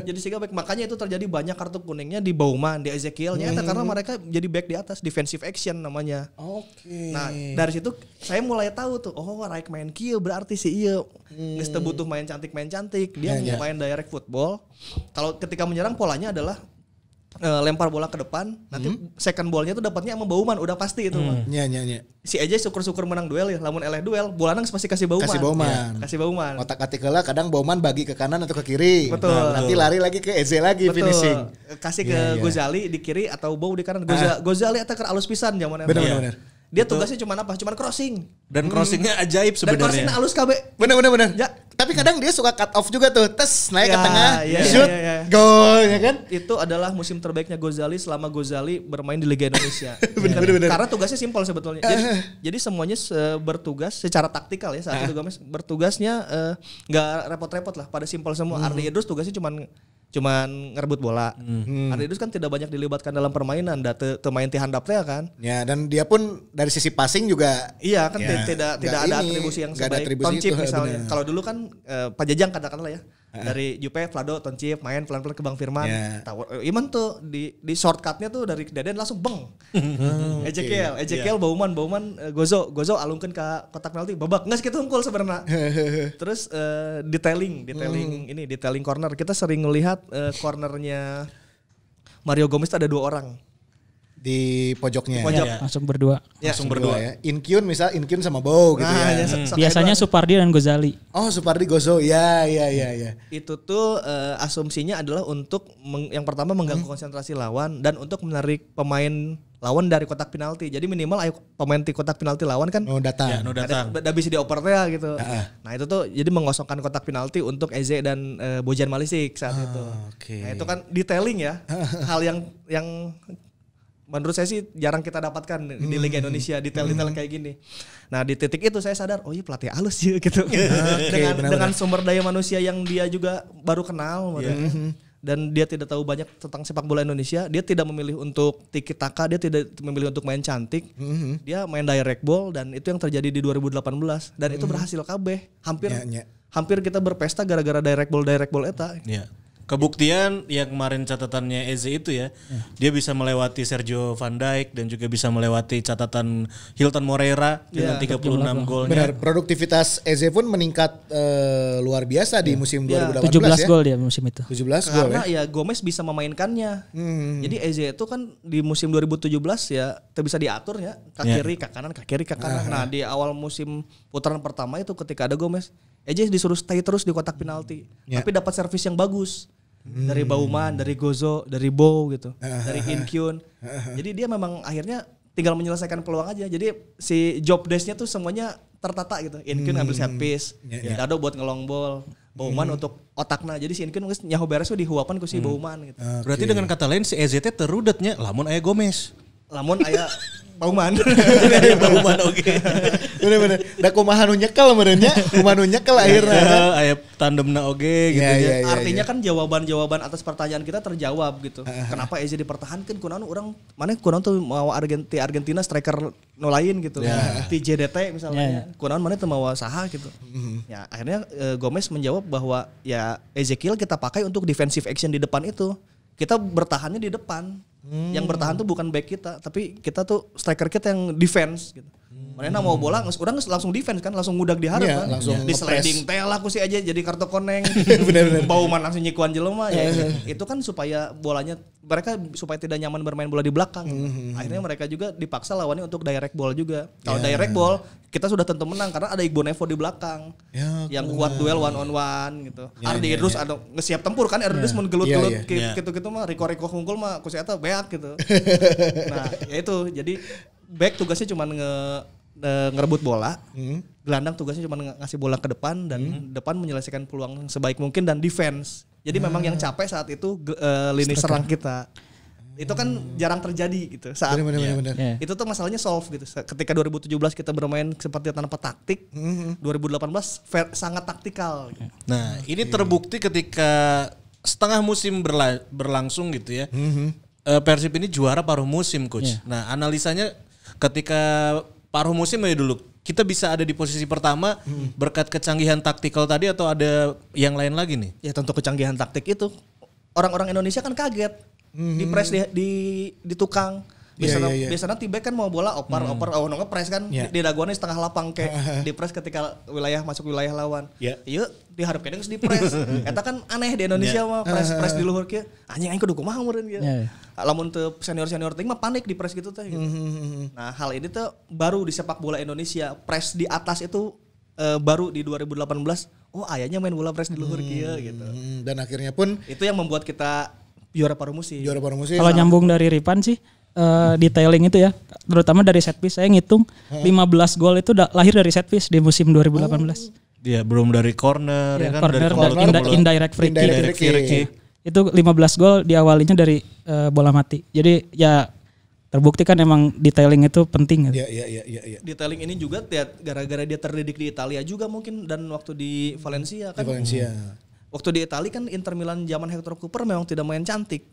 A: Jadi siga back. Makanya itu terjadi banyak kartu kuningnya di Bauman, di Ezekielnya eta karena mereka jadi back di atas, defensive action namanya.
B: Oke.
A: Nah, dari situ saya mulai tahu tuh, oh raik main kieu berarti si ieu geus teu butuh main cantik. Dia mau main direct football. Kalau ketika menyerang polanya adalah lempar bola ke depan, nanti second ballnya tuh dapatnya sama Bauman, udah pasti itu mah.
B: Iya.
A: Si aja syukur-syukur menang duel ya, lamun eleh duel, bolana pasti kasih Bauman. Kasih Bauman.
B: Otak-atik heula kadang Bauman bagi ke kanan atau ke kiri.
A: Betul.
B: Nanti lari lagi ke Eze lagi finishing.
A: Kasih ke Gozali di kiri atau Bau di kanan. Gozali eta keur alus pisan zaman eta.
B: Benar.
A: Dia tugasnya cuma apa? Cuman crossing.
C: Dan crossingnya ajaib
A: Dan crossingnya
C: sebenarnya.
A: alus KB.
B: Benar.
A: Ya.
B: Tapi kadang dia suka cut off juga tuh. Tes naik ke tengah, shoot,
A: iya.
B: gol ya kan?
A: Itu adalah musim terbaiknya Gozali selama Gozali bermain di Liga Indonesia.
B: Benar.
A: Karena tugasnya simpel sebetulnya. Jadi semuanya bertugas secara taktikal ya saat itu Gomez bertugasnya nggak repot-repot lah, pada simpel semua. Ardi Idrus tugasnya cuman ngerebut bola. Ardi Idrus kan tidak banyak dilibatkan dalam permainan, main ti handap teh kan.
B: Ya, dan dia pun dari sisi passing juga
A: Iya kan tidak ada atribusi yang sebaik Toncip misalnya. Kalau dulu kan Pak Jajang katakanlah ya. Dari Jupe, Vlado, Toncip main pelan-pelan ke Bang Firman. Iman tuh di shortcutnya tuh dari Deden langsung beng. Ezekiel, Bauman, Gozo alungkeun ka kotak penalti, babak geus kitu hungkul sebenarnya. Terus detailing corner. Kita sering melihat cornernya Mario Gomez ada 2 orang.
B: Di pojoknya.
D: Langsung berdua.
B: Langsung berdua ya. Inkyun sama Bow gitu ya.
D: Biasanya Supardi dan Gozali.
B: Oh, Supardi Gozo. Ya.
A: Itu tuh asumsinya adalah untuk yang pertama mengganggu konsentrasi lawan dan untuk menarik pemain lawan dari kotak penalti. Jadi minimal ayo pemain di kotak penalti lawan kan
B: datang.
A: Udah bisa dioper teh gitu. Nah, itu tuh jadi mengosongkan kotak penalti untuk Eze dan Bojan Malisik saat itu.
B: Okay.
A: Nah, itu kan detailing ya. Hal yang menurut saya sih jarang kita dapatkan di Liga Indonesia, detail-detail kayak gini. Nah, di titik itu saya sadar, oh iya pelatih halus ya gitu. Dengan sumber daya manusia yang dia juga baru kenal dan dia tidak tahu banyak tentang sepak bola Indonesia, dia tidak memilih untuk tiki taka, dia tidak memilih untuk main cantik. Dia main direct ball dan itu yang terjadi di 2018 dan itu berhasil kabeh. Hampir kita berpesta gara-gara direct ball eta.
C: Iya. Kebuktian yang kemarin catatannya Eze itu ya, dia bisa melewati Sergio Van Dijk dan juga bisa melewati catatan Hilton Moreira dengan 36 golnya.
B: Benar, produktivitas Eze pun meningkat luar biasa di musim 2018
D: 17 gol dia musim itu.
B: 17 gol
A: Karena ya Gomez bisa memainkannya. Jadi Eze itu kan di musim 2017 ya bisa diatur ya, ke kiri, ke kanan, ke kiri, ke kanan. Nah, di awal musim putaran pertama itu ketika ada Gomez, Eze disuruh stay terus di kotak penalti. Tapi dapat servis yang bagus. Dari Bauman, dari Gozo, dari Bow gitu, dari In-kyun. Jadi dia memang akhirnya tinggal menyelesaikan peluang aja. Jadi si job desk-nya tuh semuanya tertata gitu. In-kyun ngambil set piece, Dado buat ngelong ball, Bauman untuk otakna. Jadi si In-kyun geus nyaho beres di huapan ku si Bauman gitu.
C: Berarti dengan kata lain si EZT terudetnya lamun aya Gomez.
A: Lamun aya Bauman.
C: Bauman oke.
B: Bener-bener. Da kumaha nu nyekel meureun nya, kumaha nu nyekel akhirna.
C: Aya tandemna oge gitu ya.
A: Artinya kan jawaban-jawaban atas pertanyaan kita terjawab gitu. Kenapa Eze dipertahankan? Kunaon urang mana kunaon tuh mau Argentina striker nu lain gitu. Ti JDT misalnya. Kunaon mana teu mawa saha gitu. Ya akhirnya Gomez menjawab bahwa ya Ezekiel kita pakai untuk defensive action di depan itu. Kita bertahannya di depan. Yang bertahan tuh bukan back kita, tapi kita tuh striker kita yang defense gitu. Mana mau bola, orang langsung defense kan, langsung ngudag di harap kan.
B: Langsung
A: di sliding teh lah ku sih aja jadi kartu koneng.
B: Bener-bener.
A: Bauman langsung nyikuan jelema ya. Itu kan supaya bolanya mereka supaya tidak nyaman bermain bola di belakang. Akhirnya mereka juga dipaksa lawannya untuk direct ball juga. Kalau direct ball kita sudah tentu menang karena ada Igbo Nevo di belakang. Yang kuat duel one on one gitu. Ardi Idrus ada ngesiap tempur kan, Ardi Idrus mun gelut-gelut gitu-gitu mah Riko hungkul mah ku eta beak gitu. Nah, ya itu jadi back tugasnya cuma ngerebut bola, gelandang tugasnya cuma ngasih bola ke depan dan depan menyelesaikan peluang sebaik mungkin dan defense. Jadi memang yang capek saat itu lini serang kita. Itu kan jarang terjadi gitu saat
B: Bener.
A: itu tuh masalahnya solve gitu. Ketika 2017 kita bermain seperti tanpa taktik, 2018 sangat taktikal. Gitu.
C: Nah, ini terbukti ketika setengah musim berlangsung gitu ya. Persib ini juara paruh musim, coach. Nah, analisanya ketika paruh musim aja dulu, kita bisa ada di posisi pertama berkat kecanggihan taktikal tadi atau ada yang lain lagi nih?
A: Ya tentu kecanggihan taktik itu. Orang-orang Indonesia kan kaget. Di press di tukang. Biasanya tiba kan mau bola oper ngepres kan di daguannya setengah lapang kayak di press ketika masuk wilayah lawan. Iya diharapkan geus di press. Eta kan aneh di Indonesia mah press di luhur kieu. Anjing aing kudu kumaha meureun kieu. Lamun teu senior-senior ting mah panik di press gitu teh gitu. Nah, hal ini tuh baru di sepak bola Indonesia. Press di atas itu baru di 2018. Oh, ayahnya main bola press di luhur kieu gitu.
B: Dan akhirnya pun
A: itu yang membuat kita juara paruh musim.
D: Kalau nyambung dari Ripan sih detailing itu ya, terutama dari set piece saya ngitung 15 gol itu lahir dari set piece di musim 2018.
C: Dia belum dari corner ya kan,
D: corner
C: dari
D: indirect free kick. Itu 15 gol diawalinya dari bola mati. Jadi ya terbukti kan emang detailing itu penting.
B: Iya.
A: Detailing ini juga gara-gara dia terdidik di Italia juga mungkin dan waktu di Valencia kan.
B: Di Valencia.
A: Waktu di Italia kan Inter Milan zaman Hector Cooper memang tidak main cantik.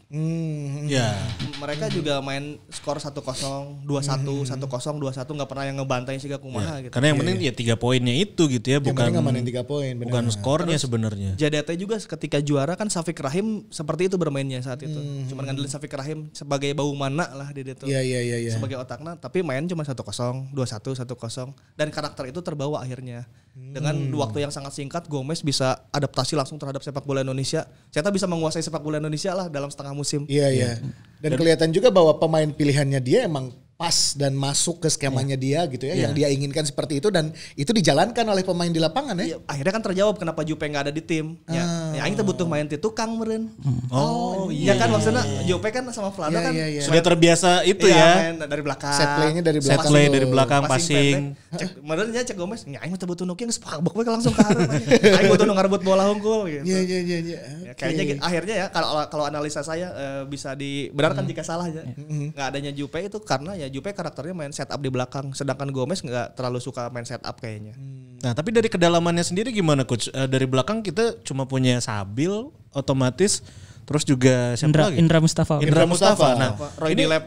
A: Mereka juga main skor 1-0, 2-1, 1-0, 2-1 enggak pernah yang ngebantai sih kumaha gitu.
C: Karena yang penting ya 3 poinnya itu gitu ya, bukan
B: ngamanin 3 poin,
C: bukan skornya sebenarnya.
A: JDT juga ketika juara kan Safik Rahim seperti itu bermainnya saat itu. Cuman ngandelin Safik Rahim sebagai bau mana lah di situ.
B: Iya.
A: Sebagai otakna tapi main cuma 1-0, 2-1, 1-0 dan karakter itu terbawa akhirnya. Dengan waktu yang sangat singkat Gomez bisa adaptasi langsung terhadap sepak bola Indonesia. Ternyata bisa menguasai sepak bola Indonesia lah dalam setengah musim.
B: Iya. Dan kelihatan juga bahwa pemain pilihannya dia emang pas dan masuk ke skemanya dia gitu ya, yang dia inginkan seperti itu dan itu dijalankan oleh pemain di lapangan ya.
A: Akhirnya kan terjawab kenapa Jupe nggak ada di tim. Ya aing teh butuh main ti tukang meureun. Iya kan maksudnya Jupe kan sama Vlado kan
C: sudah terbiasa itu ya.
A: Main dari belakang.
B: Set play-nya dari belakang.
C: Set play dari belakang passing.
A: Meureun nya cek Gomez, aing teh butuh nu kieu geus pakbek we langsung ke hareup. Aing butuh nu ngarebut bola hungkul gitu.
B: Iya.
A: Kayaknya akhirnya ya kalau analisa saya bisa dibenarkan jika salah ya. Enggak adanya Jupe itu karena ya Jupe karakternya main setup di belakang, sedangkan Gomez nggak terlalu suka main setup kayaknya.
C: Nah, tapi dari kedalamannya sendiri gimana coach? Dari belakang kita cuma punya Sabil, otomatis, terus juga siapa lagi?
D: Indra Mustafa.
C: Nah,
A: Roy di lab.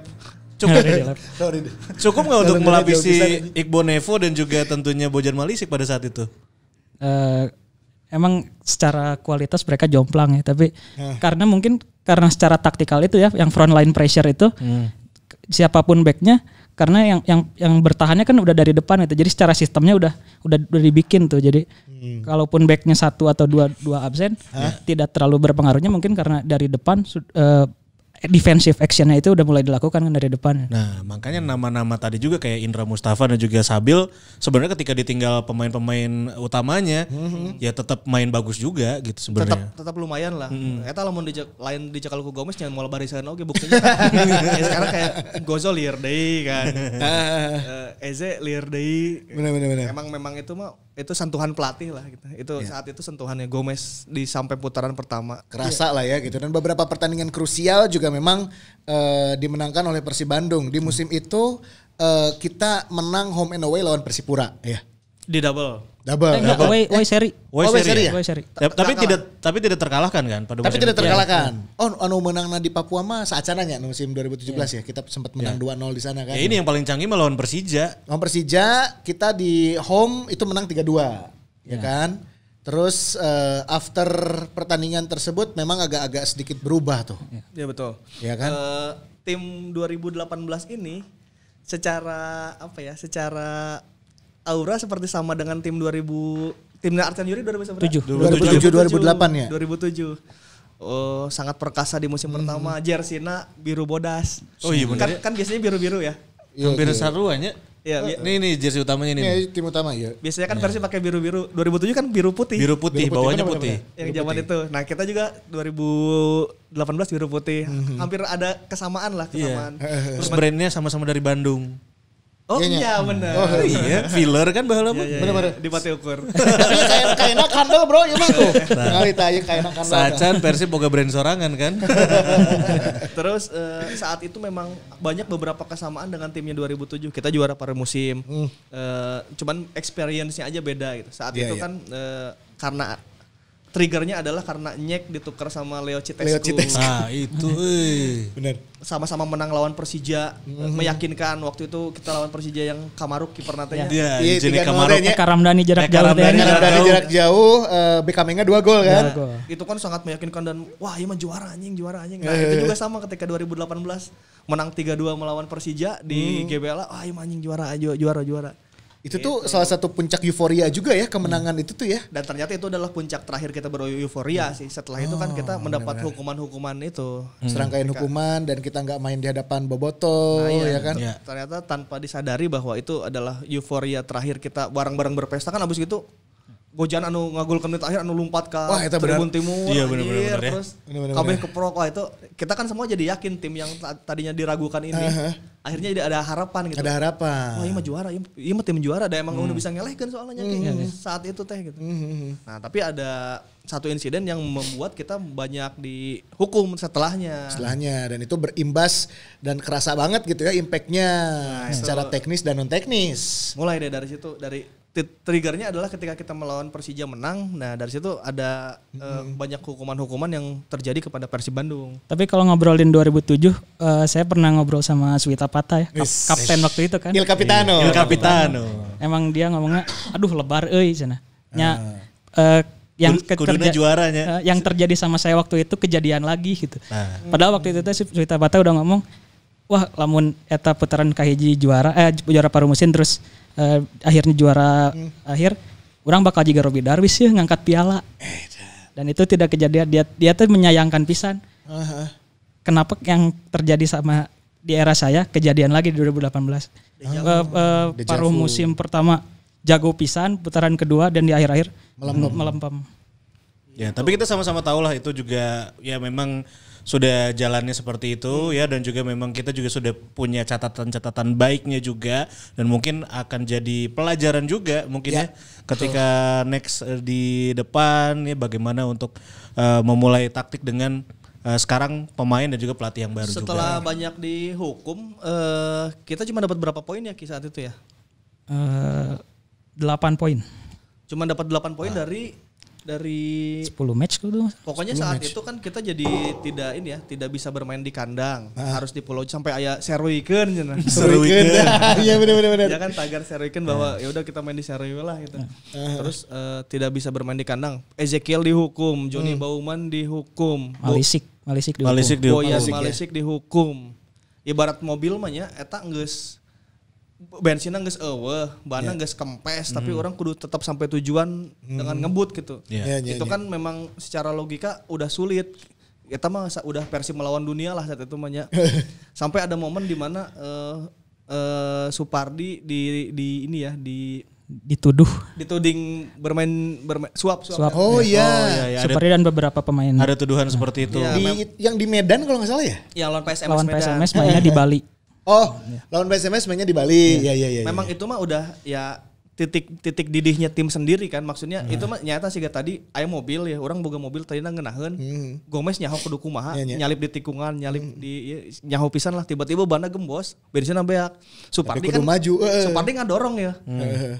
C: Cukup nggak untuk melapisi Igbo Nevo dan juga tentunya Bojan Malisik pada saat itu?
D: emang secara kualitas mereka jomplang ya, tapi karena mungkin karena secara taktikal itu ya, yang front line pressure itu siapapun backnya, karena yang bertahannya kan udah dari depan itu, jadi secara sistemnya udah dibikin tuh, jadi kalaupun backnya 1 atau dua absen tidak terlalu berpengaruhnya, mungkin karena dari depan defensive actionnya itu udah mulai dilakukan kan dari depan.
C: Nah makanya nama-nama tadi juga kayak Indra Mustafa dan juga Sabil sebenarnya ketika ditinggal pemain-pemain utamanya ya tetap main bagus juga gitu sebenarnya.
A: Tetap lumayan lah. Eta lamun lain dicekal ku Gomez nyan moal barisan oge buktinya. Ya sekarang kayak Gozo liar deui kan. Eze liar deui.
B: Bener.
A: Memang itu mah itu sentuhan pelatih lah gitu. Itu saat itu sentuhannya Gomez di sampai putaran pertama.
B: Kerasa lah ya gitu, dan beberapa pertandingan krusial juga memang dimenangkan oleh Persib Bandung. Di musim itu kita menang home and away lawan Persipura ya.
A: Di double.
D: Away seri.
B: Away seri.
C: Tapi tidak terkalahkan kan pada
B: Tapi
C: musim
B: tidak
C: itu.
B: terkalahkan. Anu menangna di Papua mah saacananya musim 2017 ya. Kita sempat menang 2-0 di sana kan.
C: Ya ini yang paling canggih melawan Persija.
B: Lawan Persija kita di home itu menang 3-2 ya kan. Terus after pertandingan tersebut memang agak-agak sedikit berubah tuh.
A: Ya betul.
B: Ya kan?
A: Tim 2018 ini secara secara aura seperti sama dengan tim 2000 timnya Arcan Yuri 2007
B: 2008 ya.
A: 2007. Oh, sangat perkasa di musim pertama. Jersey-na biru bodas.
C: Oh iya benar.
A: Kan biasanya biru-biru ya.
C: Hampir saruannya.
A: Iya,
C: ini jersey utamanya nih.
B: Ini tim utama ya.
A: Biasanya kan versi pakai biru-biru. 2007 kan biru putih.
C: Biru putih, bawahnya
B: bener,
C: putih.
A: Yang zaman itu. Nah, kita juga 2018 biru putih. Hampir ada kesamaan lah, kesamaan.
C: Terus brandnya sama-sama dari Bandung.
A: Oh iya benar.
C: Oh iya, filler kan baheula mah.
B: Bener-bener.
A: Di Pati Ukur.
B: Kayaknya kandel bro, ya mah tuh. Ngali tanya kayaknya kandel.
C: Sacan Persib boga brand sorangan kan.
A: Terus saat itu memang banyak beberapa kesamaan dengan timnya 2007. Kita juara pada musim. Cuman experience-nya aja beda gitu. Saat itu kan karena triggernya adalah karena Nyek ditukar sama Leo Citescu.
C: Nah itu
B: bener.
A: Sama-sama menang lawan Persija, meyakinkan waktu itu kita lawan Persija yang Kamaruk kiper natenya.
C: Iya, Jenny Kamaruk.
D: Karamdani jarak jauh.
B: Karamdani jarak jauh, Bekamengnya 2 gol kan.
A: Itu kan sangat meyakinkan dan wah ini mah juara anjing. Nah itu juga sama ketika 2018 menang 3-2 melawan Persija di GBLA, wah ini mah anjing juara.
B: Itu tuh salah satu puncak euforia juga ya, kemenangan itu tuh ya.
A: Dan ternyata itu adalah puncak terakhir kita bereuforia sih. Setelah itu kan kita mendapat hukuman-hukuman itu.
B: Serangkaian hukuman dan kita nggak main di hadapan Boboto ya kan.
A: Ternyata tanpa disadari bahwa itu adalah euforia terakhir kita bareng-bareng berpesta kan, abis itu Bojan anu ngagulkeun menit akhir anu lompat ke Tribun Timur.
C: Iya benar-benar ya.
A: Terus kabeh keprok, wah itu kita kan semua jadi yakin tim yang tadinya diragukan ini akhirnya ada harapan gitu.
B: Ada harapan.
A: Wah, ini mah juara, ini mah tim juara, ada emang udah bisa ngelehkeun soalnya saat itu teh gitu. Nah, tapi ada satu insiden yang membuat kita banyak dihukum setelahnya. Dan itu berimbas dan kerasa banget gitu ya impactnya secara teknis dan non teknis. Mulai deh dari situ, dari triggernya adalah ketika kita melawan Persija menang. Nah dari situ ada banyak hukuman-hukuman yang terjadi kepada Persib Bandung.
D: Tapi kalau ngobrolin 2007, saya pernah ngobrol sama Swita Pata ya, kapten waktu itu kan.
B: Il Capitano.
D: Emang dia ngomongnya, aduh lebar euy cenah. Yang terjadi sama saya waktu itu kejadian lagi gitu. Padahal waktu itu Swita Pata udah ngomong, wah lamun eta putaran kahiji juara paruh musim terus akhirnya juara akhir, orang bakal juga Robi Darwis ya ngangkat piala. Dan itu tidak kejadian, dia tuh menyayangkan pisan. Kenapa yang terjadi sama di era saya kejadian lagi di 2018. Paruh musim pertama jago pisan, putaran kedua dan di akhir-akhir melempem.
C: Ya, tapi kita sama-sama tahu lah itu juga ya memang sudah jalannya seperti itu ya, dan juga memang kita juga sudah punya catatan-catatan baiknya juga, dan mungkin akan jadi pelajaran juga mungkin ya ketika next di depan ya bagaimana untuk memulai taktik dengan sekarang pemain dan juga pelatih yang baru.
A: Setelah banyak dihukum, kita cuma dapat berapa poin ya saat itu ya?
D: 8 poin.
A: Cuma dapat 8 poin dari Dari
D: 10 match tuh.
A: pokoknya saat itu kan kita jadi tidak bisa bermain di kandang, harus di pulau sampai aya seruikeun cenah.
B: Seruikeun. Iya benar.
A: Ya kan tagar seruikeun bahwa ya udah kita main di Serui lah gitu. Terus tidak bisa bermain di kandang. Ezekiel dihukum, Johnny Bauman dihukum,
D: Malisik
C: dihukum.
A: Boyan Malisik dihukum. Ibarat mobil mah nya eta geus bensinnya geus eueuh, bannya geus kempes, tapi orang kudu tetap sampai tujuan dengan ngebut gitu. Itu kan memang secara logika udah sulit. Kita mah udah Persib melawan dunia lah saat itu mah nya. Sampai ada momen di mana Supardi dituding bermain suap.
B: Oh iya.
D: Supardi dan beberapa pemain.
C: Ada tuduhan seperti itu.
B: Yang di Medan kalau nggak salah ya?
A: Yang lawan PSMS
D: lawan
A: Medan.
D: PSMS mainnya di Bali.
B: Oh, lawan PSMS mainnya di Bali. Iya.
A: Memang itu mah udah ya titik didihnya tim sendiri kan, maksudnya itu mah nyata sih tadi aya mobil ya, orang boga mobil tadina ngeunaheun. Gomez nyaho kudu kumaha, nyalip di tikungan, nyaho pisan lah, tiba-tiba bana gembos, bensinna beak. Supardi kan
B: maju.
A: Supardi ngadorong ya.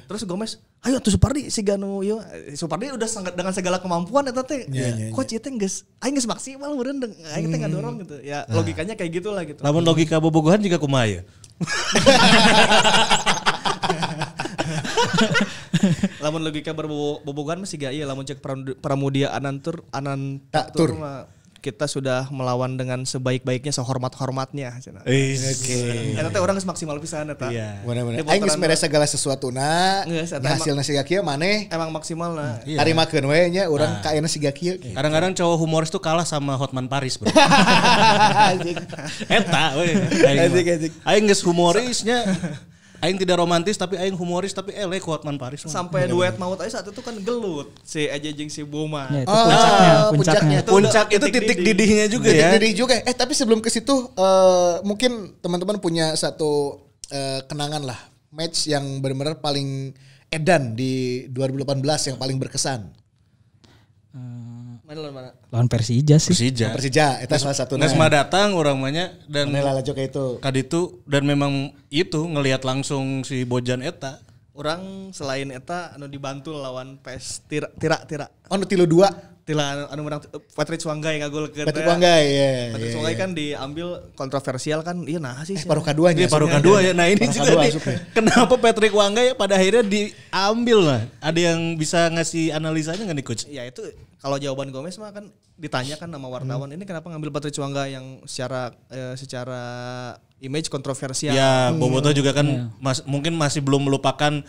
A: Terus Gomez, ayo tuh Supardi si Ganu yo. Supardi udah dengan segala kemampuan eta teh. Coach ieu teh geus aing geus maksimal meureun aing teh ngadorong gitu. Ya logikanya kayak gitulah gitu.
C: Lamun logika bobogohan juga kumaha ya?
A: Lamun logika berbobogan masih gak iya, lamun cek Pramudia Anantur mah kita sudah melawan dengan sebaik-baiknya, sehormat-hormatnya.
B: Oke.
A: Eta teh urang geus maksimal pisan eta.
B: Iya. Bener-bener. Aing geus mere segala sesuatuna. Hasilna siga kieu maneh
A: emang maksimalna.
B: Tarimakeun we nya urang ka ayeuna siga kieu.
C: Kadang-kadang cowok humoris tuh kalah sama Hotman Paris, Bro. Eta we. Aing geus humorisnya. Aing tidak romantis tapi aing humoris tapi elek Hotman Paris.
A: Sampai duet maut aja saat itu kan gelut si Aja jeung si Boma.
D: Ya, itu puncaknya.
C: Puncak itu titik didihnya juga ya.
B: Titik didih juga. Tapi sebelum ke situ mungkin teman-teman punya satu kenangan lah, match yang benar-benar paling edan di 2018 yang paling berkesan.
A: Mana?
D: Lawan Persija sih.
B: Persija itu salah satu.
C: Nesma datang orang banyak dan
B: Lalajo kayak itu.
C: Kaditu dan memang itu ngelihat langsung si Bojan eta.
A: Orang selain eta anu dibantu lawan PS Tira.
B: Oh, nu 3-2.
A: Tila anu menang Patrick Swanggai ngagolkeun.
B: Patrick Swanggai ya.
A: Patrick Swanggai kan diambil kontroversial kan. Iya nah sih.
B: Paruh keduanya.
C: Paruh kedua ya. Nah ini juga nih. Kenapa Patrick Swanggai pada akhirnya diambil lah? Ada yang bisa ngasih analisanya nggak nih coach?
A: Ya itu kalau jawaban Gomez mah kan ditanyakan sama wartawan ini kenapa ngambil Patrick Swanggai yang secara image kontroversial.
C: Ya, Boboto juga kan mungkin masih belum melupakan